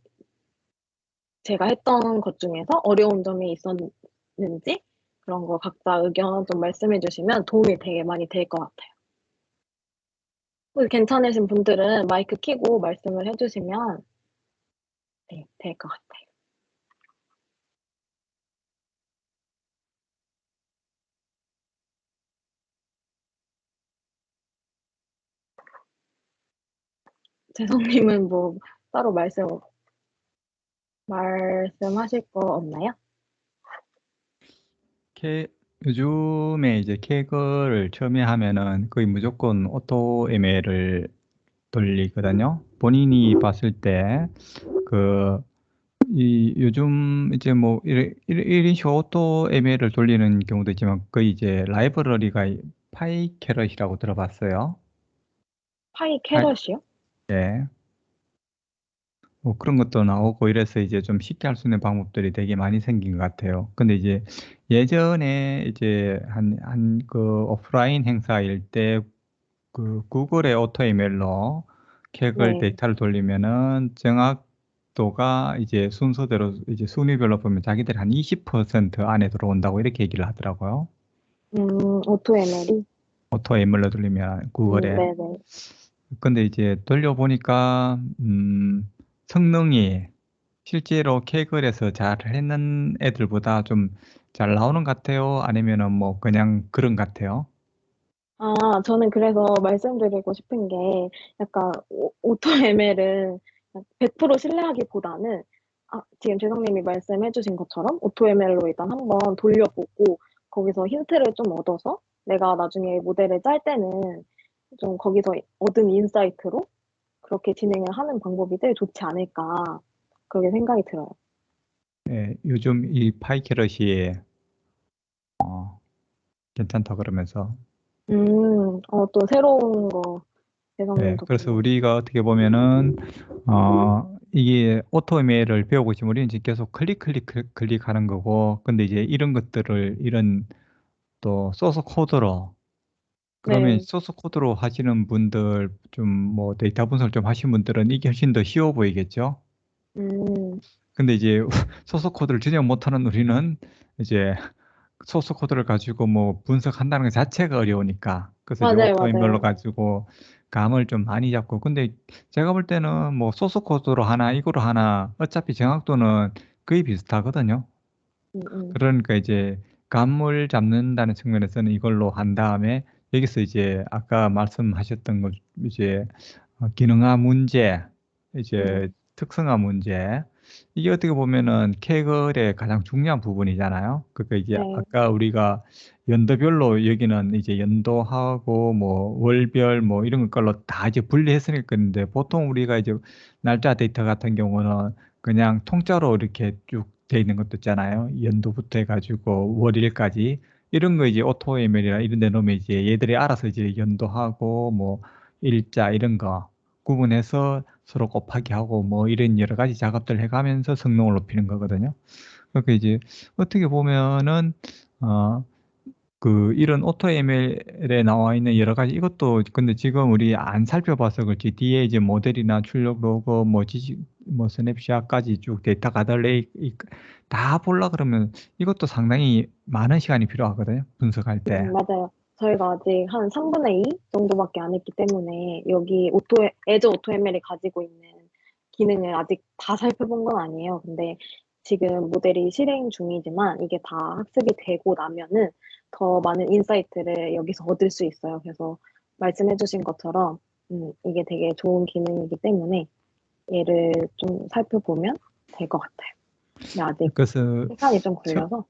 제가 했던 것 중에서 어려운 점이 있었는지 그런 거 각자 의견 좀 말씀해 주시면 도움이 되게 많이 될 것 같아요. 혹시 괜찮으신 분들은 마이크 켜고 말씀을 해주시면 네, 될 것 같아요. 재성님은 뭐 따로 말씀하실 거 없나요? 요즘에 이제 캐거를 처음에 하면은 거의 무조건 오토ML을 돌리거든요. 본인이 봤을 때 요즘 이제 뭐 이런 식으로 오토ML을 돌리는 경우도 있지만 거의 이제 라이브러리가 파이캐럿이라고 들어봤어요. 파이 캐럿이요? 예. 뭐 그런 것도 나오고 이래서 이제 좀 쉽게 할 수 있는 방법들이 되게 많이 생긴 것 같아요. 근데 이제 예전에 이제 그 오프라인 행사일 때 그 구글의 오토ML로 객을 네. 데이터를 돌리면은 정확도가 이제 순서대로 이제 순위별로 보면 자기들이 한 20% 안에 들어온다고 이렇게 얘기를 하더라고요. 오토ML이? 오토ML로 돌리면 구글에. 네네. 근데 이제 돌려보니까, 성능이 실제로 Kaggle에서 잘 했는 애들보다 좀 잘 나오는 것 같아요? 아니면은 뭐 그냥 그런 것 같아요? 저는 그래서 말씀드리고 싶은 게 약간 오토 ML은 100% 신뢰하기보다는 지금 재성님이 말씀해주신 것처럼 오토 ML로 일단 한번 돌려보고 거기서 힌트를 좀 얻어서 내가 나중에 모델을 짤 때는 좀 거기서 얻은 인사이트로 그렇게 진행을 하는 방법이 제일 좋지 않을까 그렇게 생각이 들어요. 예, 요즘 이 파이캐럿이 괜찮다 그러면서. 또 새로운 거 재성님 예, 그래서 덕분에. 우리가 어떻게 보면은 이게 오토메일을 배우고 있으면 우리는 이제 계속 클릭하는 거고, 근데 이제 이런 것들을 이런 또 소스 코드로, 그러면 네. 소스 코드로 하시는 분들, 좀 뭐 데이터 분석을 좀 하신 분들은 이게 훨씬 더 쉬워 보이겠죠? 음, 근데 이제 소스 코드를 전혀 못하는 우리는 이제 소스 코드를 가지고 뭐 분석한다는 것 자체가 어려우니까. 그래서 이제 맞아요, 오토이멜로 맞아요. 가지고 감을 좀 많이 잡고. 근데 제가 볼 때는 뭐 소스 코드로 하나, 이거로 하나, 어차피 정확도는 거의 비슷하거든요. 음, 음. 그러니까 이제 감을 잡는다는 측면에서는 이걸로 한 다음에 여기서 이제 아까 말씀하셨던 것, 이제 기능화 문제, 이제 음, 특성화 문제, 이게 어떻게 보면은 캐글의 가장 중요한 부분이잖아요. 그러니까 이제 네. 아까 우리가 연도별로 여기는 이제 연도하고 뭐 월별 뭐 이런 걸로 다 이제 분리했으니까. 보통 우리가 이제 날짜 데이터 같은 경우는 그냥 통짜로 이렇게 쭉 돼 있는 것도 있잖아요. 연도부터 해가지고 월일까지. 이런 거 이제 오토에멜이나 이런 데 놓으면 이제 얘들이 알아서 이제 연도하고 뭐 일자 이런 거 구분해서 서로 곱하기 하고 뭐 이런 여러 가지 작업들 해가면서 성능을 높이는 거거든요. 그러니까 이제 어떻게 보면은 어 이런 오토ML에 나와 있는 여러 가지 이것도, 근데 지금 우리 안 살펴봐서 그렇지, 뒤에 이제 모델이나 출력 로그 뭐 지식 뭐 스냅샷까지 쭉 데이터 가들레이 다 보려 그러면 이것도 상당히 많은 시간이 필요하거든요. 분석할 때. 맞아요. 저희가 아직 한 3분의 2 정도밖에 안 했기 때문에 여기 에저 오토 ML이 가지고 있는 기능을 아직 다 살펴본 건 아니에요. 근데 지금 모델이 실행 중이지만 이게 다 학습이 되고 나면은 더 많은 인사이트를 여기서 얻을 수 있어요. 그래서 말씀해주신 것처럼 이게 되게 좋은 기능이기 때문에 얘를 좀 살펴보면 될 것 같아요. 근데 아직 그래서 시간이 좀 처, 걸려서.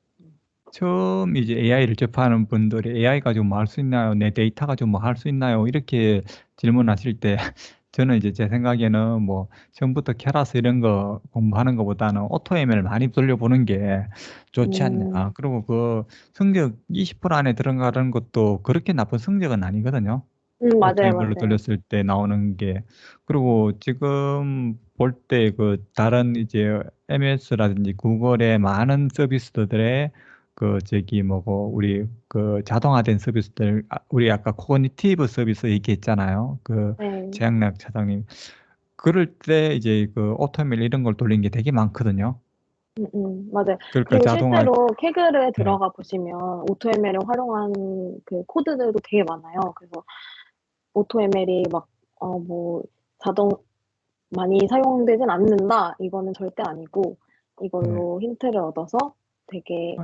처음 이제 AI를 접하는 분들이 AI 가지고 뭐 할 수 있나요? 내 데이터 가지고 뭐 할 수 있나요? 이렇게 질문하실 때 저는 이제 제 생각에는 뭐 처음부터 캐라스 이런 거 공부하는 것보다는 오토ML 많이 돌려보는 게 좋지 음, 않냐. 그리고 그 성적 20% 안에 들어가는 것도 그렇게 나쁜 성적은 아니거든요. 맞아요, 오토ML로 맞아요. 돌렸을 때 나오는 게. 그리고 지금 볼 때 그 다른 이제 MS라든지 구글의 많은 서비스들의 저기 뭐고 우리 자동화된 서비스들, 우리 아까 코그니티브 서비스 얘기했잖아요. 네. 최양락 차장님. 그럴 때 이제 오토밀 이런 걸 돌린 게 되게 많거든요. 맞아요. 그러니까 그리고 자동화. 실제로 캐글에 네. 들어가 보시면 오토ML을 활용한 그 코드들도 되게 많아요. 그래서 오토ML이 뭐, 자동, 많이 사용되진 않는다. 이거는 절대 아니고, 네. 이걸로 힌트를 얻어서 되게,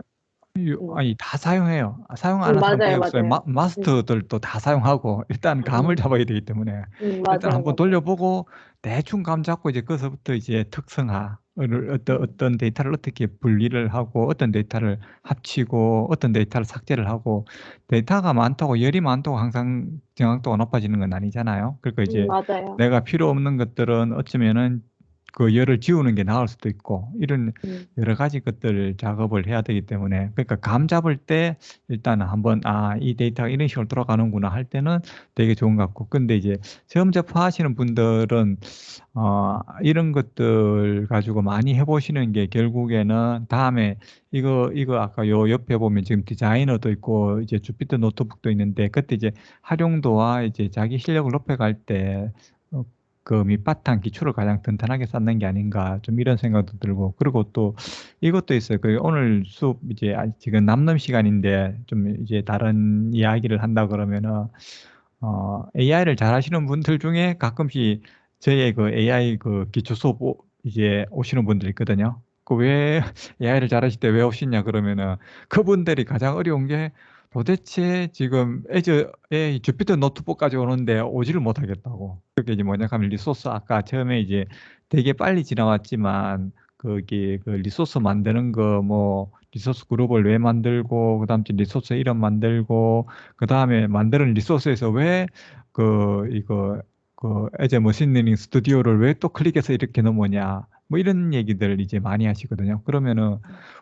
음, 아니, 다 사용해요. 사용 안 하는 사람 거의 맞아요, 없어요. 맞아요. 음, 마스터들도 다 사용하고, 일단 감을 음, 잡아야 되기 때문에, 일단 맞아요, 한번 맞아요. 돌려보고, 대충 감 잡고, 이제 거기서부터 이제 특성화를, 음, 어떤 데이터를 어떻게 분리를 하고, 어떤 데이터를 합치고, 어떤 데이터를 삭제를 하고, 데이터가 많다고, 열이 많다고 항상 정확도가 높아지는 건 아니잖아요. 그러니까 이제 맞아요. 내가 필요 없는 것들은 어쩌면은 그 열을 지우는 게 나을 수도 있고, 이런 음, 여러 가지 것들 작업을 해야 되기 때문에, 그러니까 감 잡을 때 일단 한번 이 데이터가 이런 식으로 돌아가는구나 할 때는 되게 좋은 것 같고. 근데 이제 처음 접하시는 분들은 이런 것들 가지고 많이 해보시는 게 결국에는 다음에 이거 아까 요 옆에 보면 지금 디자이너도 있고 이제 주피터 노트북도 있는데, 그때 이제 활용도와 이제 자기 실력을 높여갈 때 그 밑바탕 기초를 가장 튼튼하게 쌓는 게 아닌가, 좀 이런 생각도 들고. 그리고 또 이것도 있어요. 오늘 수업 이제 지금 남는 시간인데 좀 이제 다른 이야기를 한다 그러면은 AI를 잘 하시는 분들 중에 가끔씩 저의 그 AI 그 기초 수업 이제 오시는 분들 있거든요. 그 왜 AI를 잘 하실 때 왜 오시냐 그러면은 그분들이 가장 어려운 게 도대체 지금 애저의 주피터 노트북까지 오는데 오지를 못하겠다고. 그게 이제 뭐냐 하면 리소스 아까 처음에 이제 되게 빨리 지나왔지만 거기 그 리소스 만드는 거 뭐 리소스 그룹을 왜 만들고 그다음 에 리소스 이름 만들고 그다음에 만드는 리소스에서 왜 이거 에제 머신러닝 스튜디오를 왜 또 클릭해서 이렇게 넘어냐 뭐 이런 얘기들 이제 많이 하시거든요. 그러면은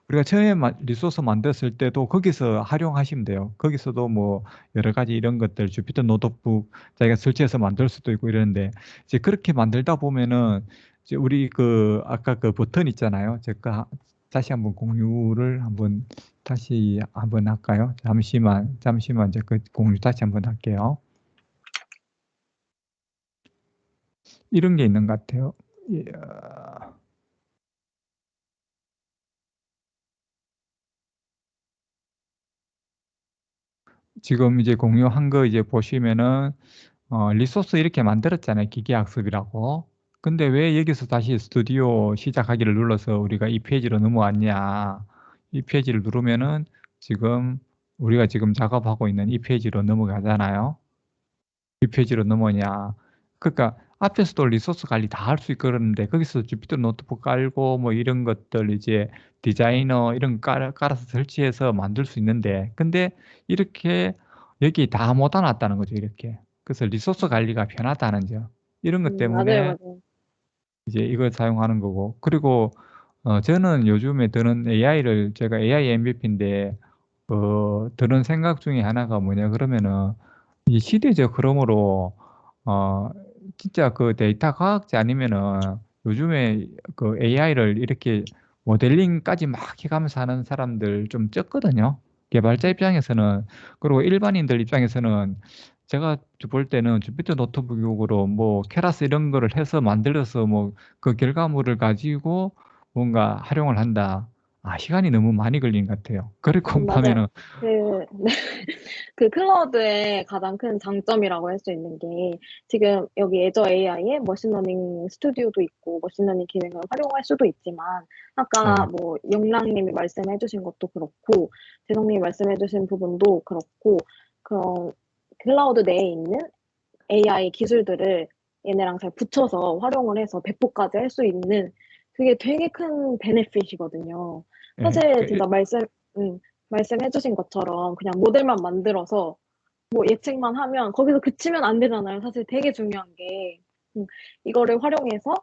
우리가 처음에 리소스 만들었을 때도 거기서 활용하시면 돼요. 거기서도 뭐 여러 가지 이런 것들 주피터 노트북 자기가 설치해서 만들 수도 있고 이러는데 이제 그렇게 만들다 보면은 이제 우리 그 아까 그 버튼 있잖아요. 제가 다시 한번 공유를 한번 다시 한번 할까요? 잠시만 제가 그 공유 다시 한번 할게요. 이런 게 있는 것 같아요. 예. 지금 이제 공유한 거 이제 보시면은 리소스 이렇게 만들었잖아요. 기계학습이라고. 근데 왜 여기서 다시 스튜디오 시작하기를 눌러서 우리가 이 페이지로 넘어왔냐. 이 페이지를 누르면은 지금 우리가 지금 작업하고 있는 이 페이지로 넘어가잖아요. 이 페이지로 넘어냐. 그러니까 앞에서도 리소스 관리 다 할 수 있고 그러는데 거기서 주피터 노트북 깔고 뭐 이런 것들 이제 디자이너 이런 거 깔아서 설치해서 만들 수 있는데 근데 이렇게 여기 다 모아 놨다는 거죠. 이렇게. 그래서 리소스 관리가 편하다는 점. 이런 것 맞아요, 때문에 맞아요. 이제 이걸 사용하는 거고. 그리고 저는 요즘에 드는 AI를 제가 AI MVP인데 드는 생각 중에 하나가 뭐냐 그러면은 이 시대적 흐름으로 어 진짜 그 데이터 과학자 아니면은 요즘에 그 AI를 이렇게 모델링까지 막 해가면서 하는 사람들 좀 적거든요. 개발자 입장에서는 그리고 일반인들 입장에서는 제가 볼 때는 주피터 노트북으로 뭐 케라스 이런 거를 해서 만들어서 뭐 그 결과물을 가지고 뭔가 활용을 한다. 시간이 너무 많이 걸린 것 같아요. 그리고 맞아요. 하면은 네. 그 클라우드의 가장 큰 장점이라고 할 수 있는 게 지금 여기 애저 AI에 머신러닝 스튜디오도 있고 머신러닝 기능을 활용할 수도 있지만 아까 네, 뭐 영랑님이 말씀해 주신 것도 그렇고 재성님이 말씀해 주신 부분도 그렇고 그런 클라우드 내에 있는 AI 기술들을 얘네랑 잘 붙여서 활용을 해서 배포까지 할 수 있는 그게 되게 큰 베네핏이거든요. 예, 사실 진짜 말씀해 주신 것처럼 그냥 모델만 만들어서 뭐 예측만 하면 거기서 그치면 안 되잖아요. 사실 되게 중요한 게 이거를 활용해서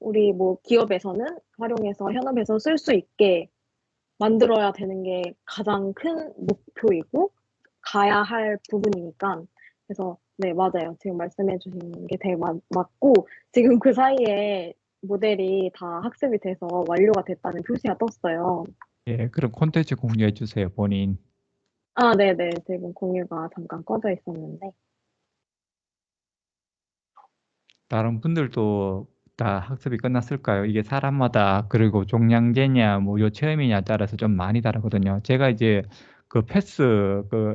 우리 뭐 기업에서는 활용해서 현업에서 쓸 수 있게 만들어야 되는 게 가장 큰 목표이고 가야 할 부분이니까 그래서 네 맞아요. 지금 말씀해 주신 게 되게 맞고 지금 그 사이에 모델이 다 학습이 돼서 완료가 됐다는 표시가 떴어요. 예, 그럼 콘텐츠 공유해 주세요, 본인. 아, 네네. 지금 공유가 잠깐 꺼져 있었는데. 다른 분들도 다 학습이 끝났을까요? 이게 사람마다 그리고 종량제냐, 뭐 요체험이냐 따라서 좀 많이 다르거든요. 제가 이제 그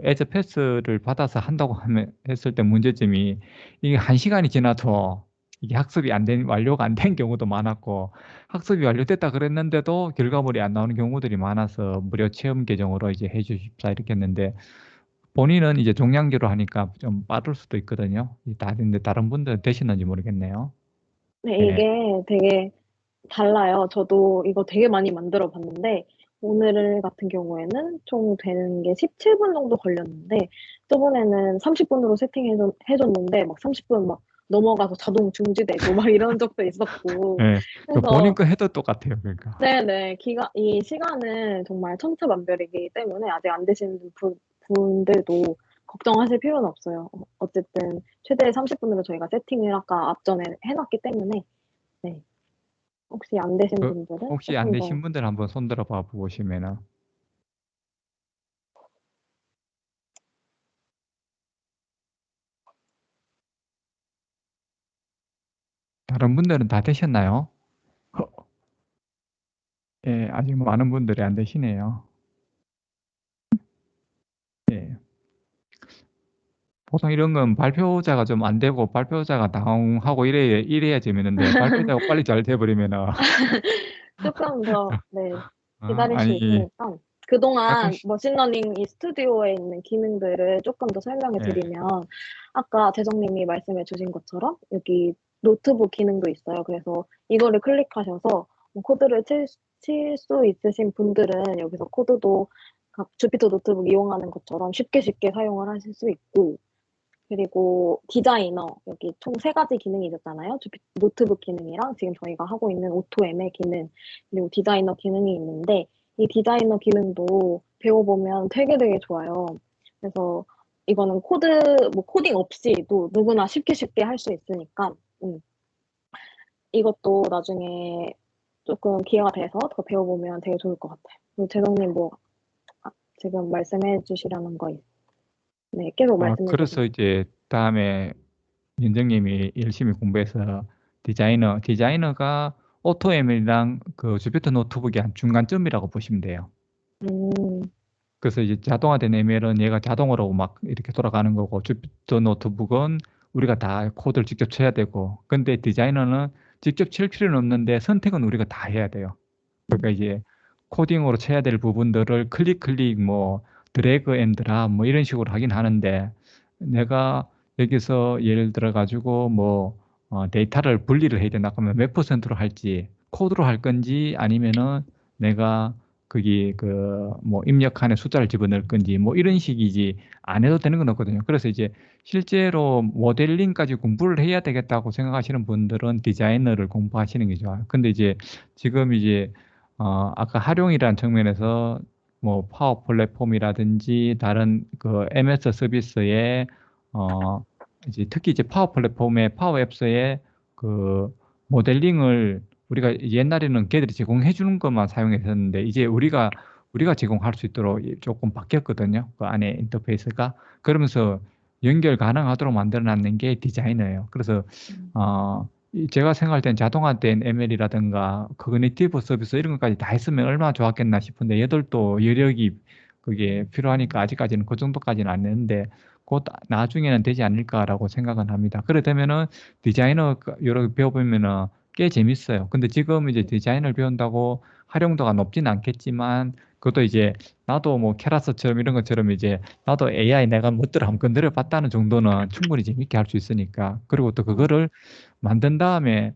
에즈 패스를 받아서 한다고 했을 때 문제점이 이게 1시간이 지나도 이게 학습이 완료가 안 된 경우도 많았고, 학습이 완료됐다 그랬는데도 결과물이 안 나오는 경우들이 많아서 무료 체험 계정으로 이제 해주십사 이렇게 했는데, 본인은 이제 종량제로 하니까 좀 빠를 수도 있거든요. 근데 다른 분들은 되시는지 모르겠네요. 네, 네. 이게 되게 달라요. 저도 이거 되게 많이 만들어 봤는데, 오늘 같은 경우에는 총 되는 게 17분 정도 걸렸는데, 저번에는 30분으로 해줬는데, 막 30분 막 넘어가서 자동 중지되고, 막 이런 적도 있었고. 네. 그 본인 그래서, 거 해도 똑같아요. 그러니까. 네네, 이 시간은 정말 천차만별이기 때문에 아직 안 되시는 분들도 걱정하실 필요는 없어요. 어쨌든, 최대 30분으로 저희가 세팅을 아까 앞전에 해놨기 때문에, 네. 혹시 안 되신 그 분들은 혹시 안 조금 되신 더 분들 한번 손들어 봐 보시면은 다른 분들은 다 되셨나요? 예, 아직 많은 분들이 안 되시네요. 예. 보통 이런 건 발표자가 좀 안 되고 발표자가 당하고 이래야 재밌는데 발표자가 빨리 잘 돼버리면은 조금 더, 네, 기다릴 수 아니 있으니까. 그동안 가끔씩 머신러닝 이 스튜디오에 있는 기능들을 조금 더 설명해 예. 드리면, 아까 재정님이 말씀해 주신 것처럼 여기 노트북 기능도 있어요. 그래서 이거를 클릭하셔서 코드를 칠 수 있으신 분들은 여기서 코드도 주피터 노트북 이용하는 것처럼 쉽게 쉽게 사용을 하실 수 있고, 그리고 디자이너, 여기 총 세 가지 기능이 있었잖아요. 노트북 기능이랑 지금 저희가 하고 있는 오토 ML 기능, 그리고 디자이너 기능이 있는데, 이 디자이너 기능도 배워보면 되게 되게 좋아요. 그래서 이거는 코딩 없이도 누구나 쉽게 쉽게 할 수 있으니까, 이것도 나중에 조금 기회가 돼서 더 배워보면 되게 좋을 것 같아요. 그리고 재성님 지금 말씀해 주시려는 거, 네, 계속 말씀해 그래서 주세요. 이제 다음에 윤정님이 열심히 공부해서 디자이너가 오토ML이랑 그 주피터 노트북의 한 중간점이라고 보시면 돼요. 음, 그래서 이제 자동화된 ML은 얘가 자동으로 막 이렇게 돌아가는 거고 주피터 노트북은 우리가 다 코드를 직접 쳐야 되고 근데 디자이너는 직접 칠 필요는 없는데 선택은 우리가 다 해야 돼요. 그러니까 이제 코딩으로 쳐야 될 부분들을 클릭 뭐 드래그 앤 드랍 뭐 이런 식으로 하긴 하는데 내가 여기서 예를 들어 가지고 뭐 데이터를 분리를 해야 된다 그러면 몇 퍼센트로 할지 코드로 할 건지 아니면은 내가 거기 그 뭐 입력한에 숫자를 집어넣을 건지 뭐 이런 식이지 안 해도 되는 건 없거든요. 그래서 이제 실제로 모델링까지 공부를 해야 되겠다고 생각하시는 분들은 디자이너를 공부하시는 게 좋아요. 근데 이제 지금 이제 아까 활용이라는 측면에서 뭐 파워 플랫폼이라든지 다른 그 MS 서비스에 어 이제 특히 이제 파워 플랫폼의 파워 앱스에 그 모델링을 우리가 옛날에는 걔들이 제공해 주는 것만 사용했었는데 이제 우리가 제공할 수 있도록 조금 바뀌었거든요. 그 안에 인터페이스가 그러면서 연결 가능하도록 만들어 놨는 게 디자이너예요. 그래서 제가 생각할 땐 자동화된 ML이라든가 커그니티브 서비스 이런 것까지 다 했으면 얼마나 좋았겠나 싶은데 얘들도 여력이 그게 필요하니까 아직까지는 그 정도까지는 안 되는데 곧 나중에는 되지 않을까라고 생각은 합니다. 그래 되면은 디자이너 여러 개 배워보면은 꽤 재밌어요. 근데 지금 이제 디자인을 배운다고 활용도가 높진 않겠지만 그것도 이제 나도 뭐 캐라스처럼 이런 것처럼 이제 나도 AI 내가 멋대로 한번 건드려 봤다는 정도는 충분히 재밌게 할 수 있으니까 그리고 또 그거를 만든 다음에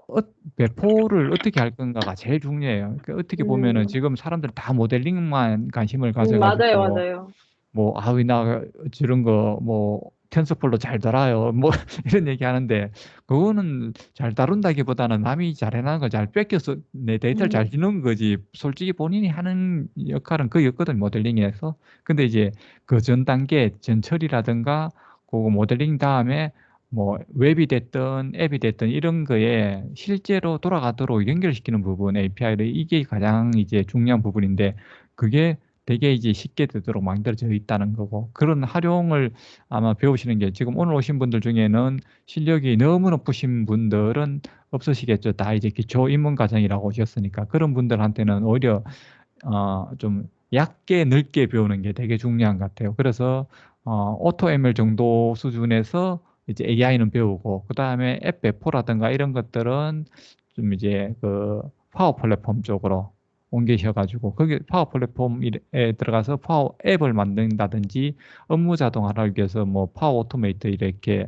어, 배포를 어떻게 할 건가가 제일 중요해요. 그러니까 어떻게 보면은 음, 지금 사람들 다 모델링만 관심을 맞아요, 가져가지고 맞아요. 뭐 아우 나 저런 거 뭐 텐서플로 잘 달아요 뭐 이런 얘기 하는데 그거는 잘 다룬다기보다는 남이 잘해나는 걸 잘 뺏겨서 내 데이터를 잘 주는 거지 솔직히 본인이 하는 역할은 그였거든 모델링에서 근데 이제 그 전 단계 전처리라든가 그거 모델링 다음에 뭐 웹이 됐든 앱이 됐든 이런 거에 실제로 돌아가도록 연결시키는 부분 API를 이게 가장 이제 중요한 부분인데 그게 되게 이제 쉽게 되도록 만들어져 있다는 거고 그런 활용을 아마 배우시는 게 지금 오늘 오신 분들 중에는 실력이 너무 높으신 분들은 없으시겠죠. 다 이제 기초 입문 과정이라고 오셨으니까 그런 분들한테는 오히려 좀 얕게 넓게 배우는 게 되게 중요한 것 같아요. 그래서 오토 ML 정도 수준에서 이제 AI는 배우고 그다음에 앱 배포라든가 이런 것들은 좀 이제 그 파워 플랫폼 쪽으로 옮기셔가지고 거기 파워 플랫폼에 들어가서 파워 앱을 만든다든지 업무 자동화를 위해서 뭐 파워 오토메이트 이렇게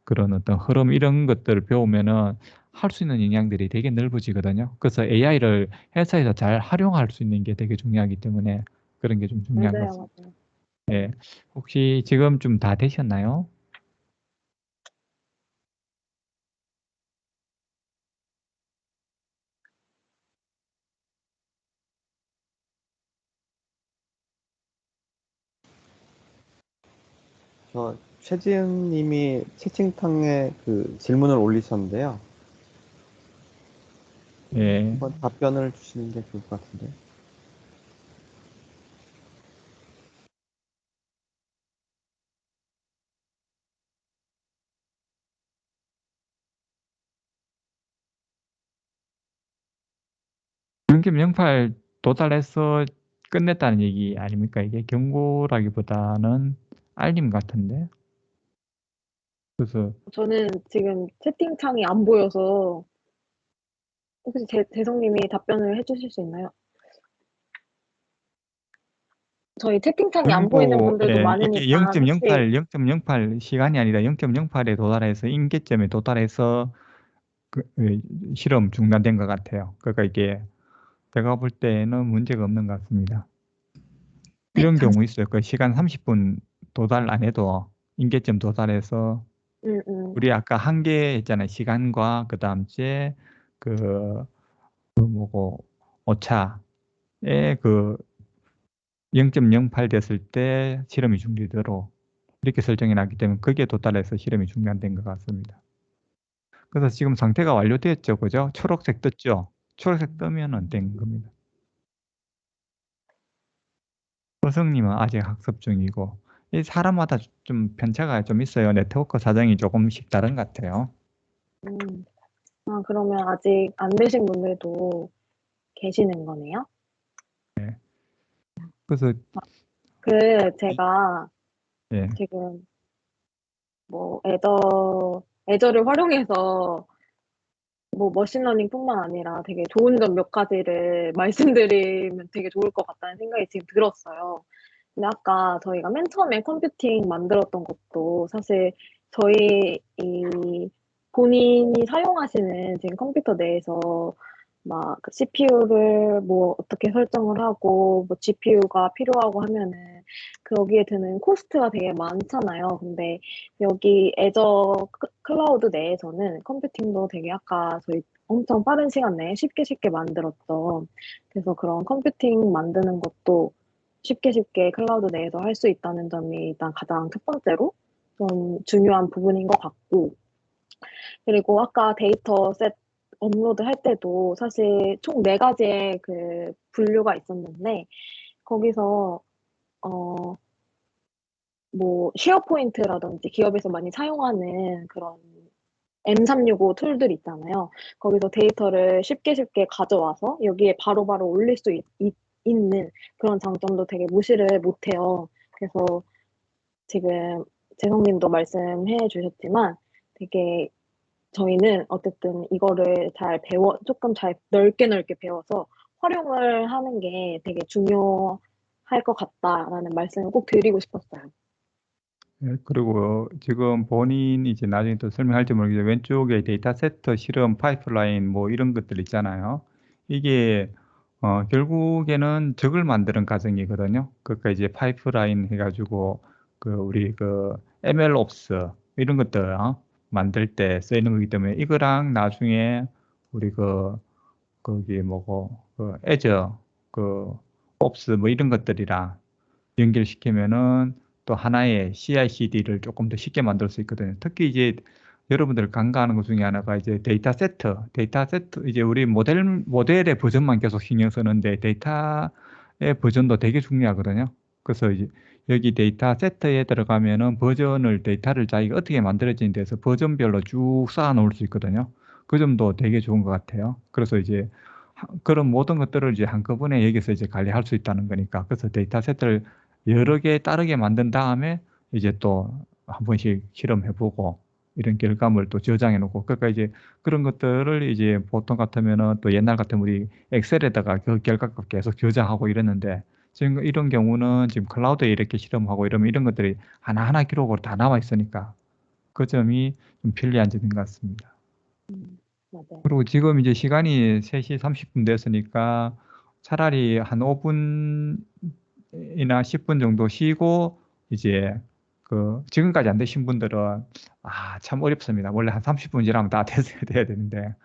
그런 어떤 흐름 이런 것들을 배우면은 할 수 있는 영역들이 되게 넓어지거든요. 그래서 AI를 회사에서 잘 활용할 수 있는 게 되게 중요하기 때문에 그런 게 좀 중요한 것 맞아요, 같습니다. 맞아요. 네. 혹시 지금 좀 다 되셨나요? 최지은 님이 채팅창에 그 질문을 올리셨는데요. 예. 한번 답변을 주시는 게 좋을 것 같은데. 등급 08 도달해서 끝냈다는 얘기 아닙니까? 이게 경고라기보다는 알림 같은데. 그래서 저는 지금 채팅창이 안 보여서 혹시 재성님이 답변을 해주실 수 있나요? 저희 채팅창이 안 보이는 그리고 분들도 예, 이게 많으니까 혹시 0.08 시간이 아니라 0.08에 도달해서 임계점에 도달해서 실험 중단된 것 같아요. 그러니까 이게 제가 볼 때는 문제가 없는 것 같습니다. 네, 이런 경우 있어요. 그 시간 30분 도달 안 해도 임계점 도달해서 우리 아까 한계 했잖아요. 시간과 그다음에 그 뭐고 오차에 그 0.08 됐을 때 실험이 중지되도록 이렇게 설정해 놨기 때문에 거기에 도달해서 실험이 중단된 것 같습니다. 그래서 지금 상태가 완료됐죠. 그죠? 초록색 떴죠? 초록색 뜨면은 된 겁니다. 서성님은 아직 학습 중이고 이 사람마다 좀 편차가 좀 있어요. 네트워크 사정이 조금씩 다른 것 같아요. 그러면 아직 안 되신 분들도 계시는 거네요? 그래서 제가 예, 지금 뭐 애저를 활용해서 뭐 머신러닝뿐만 아니라 되게 좋은 점 몇 가지를 말씀드리면 되게 좋을 것 같다는 생각이 지금 들었어요. 근데 아까 저희가 맨 처음에 컴퓨팅 만들었던 것도 사실 저희 이 본인이 사용하시는 지금 컴퓨터 내에서 막 CPU를 뭐 어떻게 설정을 하고 뭐 GPU가 필요하고 하면은 거기에 드는 코스트가 되게 많잖아요. 근데 여기 애저 클라우드 내에서는 컴퓨팅도 되게 아까 저희 엄청 빠른 시간 내에 쉽게 만들었죠. 그래서 그런 컴퓨팅 만드는 것도 쉽게 클라우드 내에서 할 수 있다는 점이 일단 가장 첫 번째로 좀 중요한 부분인 것 같고, 그리고 아까 데이터셋 업로드 할 때도 사실 총 4가지의 그 분류가 있었는데, 거기서, 뭐, 쉐어포인트라든지 기업에서 많이 사용하는 그런 M365 툴들 있잖아요. 거기서 데이터를 쉽게 가져와서 여기에 바로바로 올릴 수 있는 그런 장점도 되게 무시를 못해요. 그래서 지금 재성님도 말씀해 주셨지만 되게 저희는 어쨌든 이거를 조금 잘 넓게 배워서 활용을 하는 게 되게 중요할 것 같다라는 말씀을 꼭 드리고 싶었어요. 예, 그리고 지금 본인 이제 나중에 또 설명할지 모르겠지만 왼쪽에 데이터 세트 실험 파이프라인 뭐 이런 것들 있잖아요. 이게 결국에는 적을 만드는 과정이거든요. 그러니까 이제 파이프라인 해가지고 그 우리 그 MLOps 이런 것들 만들 때 쓰이는 거기 때문에 이거랑 나중에 우리 거기 뭐고 그 애저 그 옵스 뭐 이런 것들이랑 연결시키면은 또 하나의 CI/CD를 조금 더 쉽게 만들 수 있거든요. 특히 이제 여러분들 간과하는 것 중에 하나가 이제 데이터 세트 이제 우리 모델의 버전만 계속 신경 쓰는데 데이터의 버전도 되게 중요하거든요. 그래서 이제 여기 데이터 세트에 들어가면은 데이터를 자기가 어떻게 만들어지는 데서 버전별로 쭉 쌓아 놓을 수 있거든요. 그 점도 되게 좋은 것 같아요. 그래서 이제 그런 모든 것들을 이제 한꺼번에 여기서 이제 관리할 수 있다는 거니까. 그래서 데이터 세트를 여러 개 따르게 만든 다음에 이제 또 한 번씩 실험해보고 이런 결과물을 또 저장해 놓고 그러니까 이제 그런 것들을 이제 보통 같으면은 또 옛날 같으면 우리 엑셀에다가 그 결과값 계속 저장하고 이랬는데 지금 이런 경우는 지금 클라우드에 이렇게 실험하고 이러면 이런 것들이 하나하나 기록으로 다 남아 있으니까 그 점이 좀 편리한 점인 것 같습니다. 맞아요. 그리고 지금 이제 시간이 3시 30분 됐으니까 차라리 한 5분이나 10분 정도 쉬고 이제 지금까지 안 되신 분들은 참 어렵습니다. 원래 한 30분 지나면 다 돼야 되는데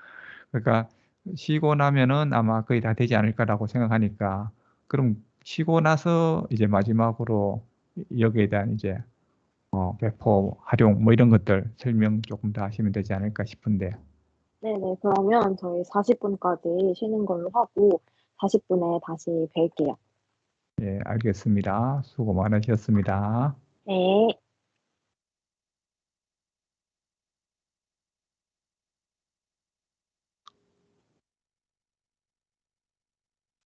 그러니까 쉬고 나면은 아마 거의 다 되지 않을까라고 생각하니까 그럼 쉬고 나서 이제 마지막으로 여기에 대한 이제 배포, 활용 뭐 이런 것들 설명 조금 더 하시면 되지 않을까 싶은데. 네네. 그러면 저희 40분까지 쉬는 걸로 하고 40분에 다시 뵐게요. 예, 알겠습니다. 수고 많으셨습니다. 네.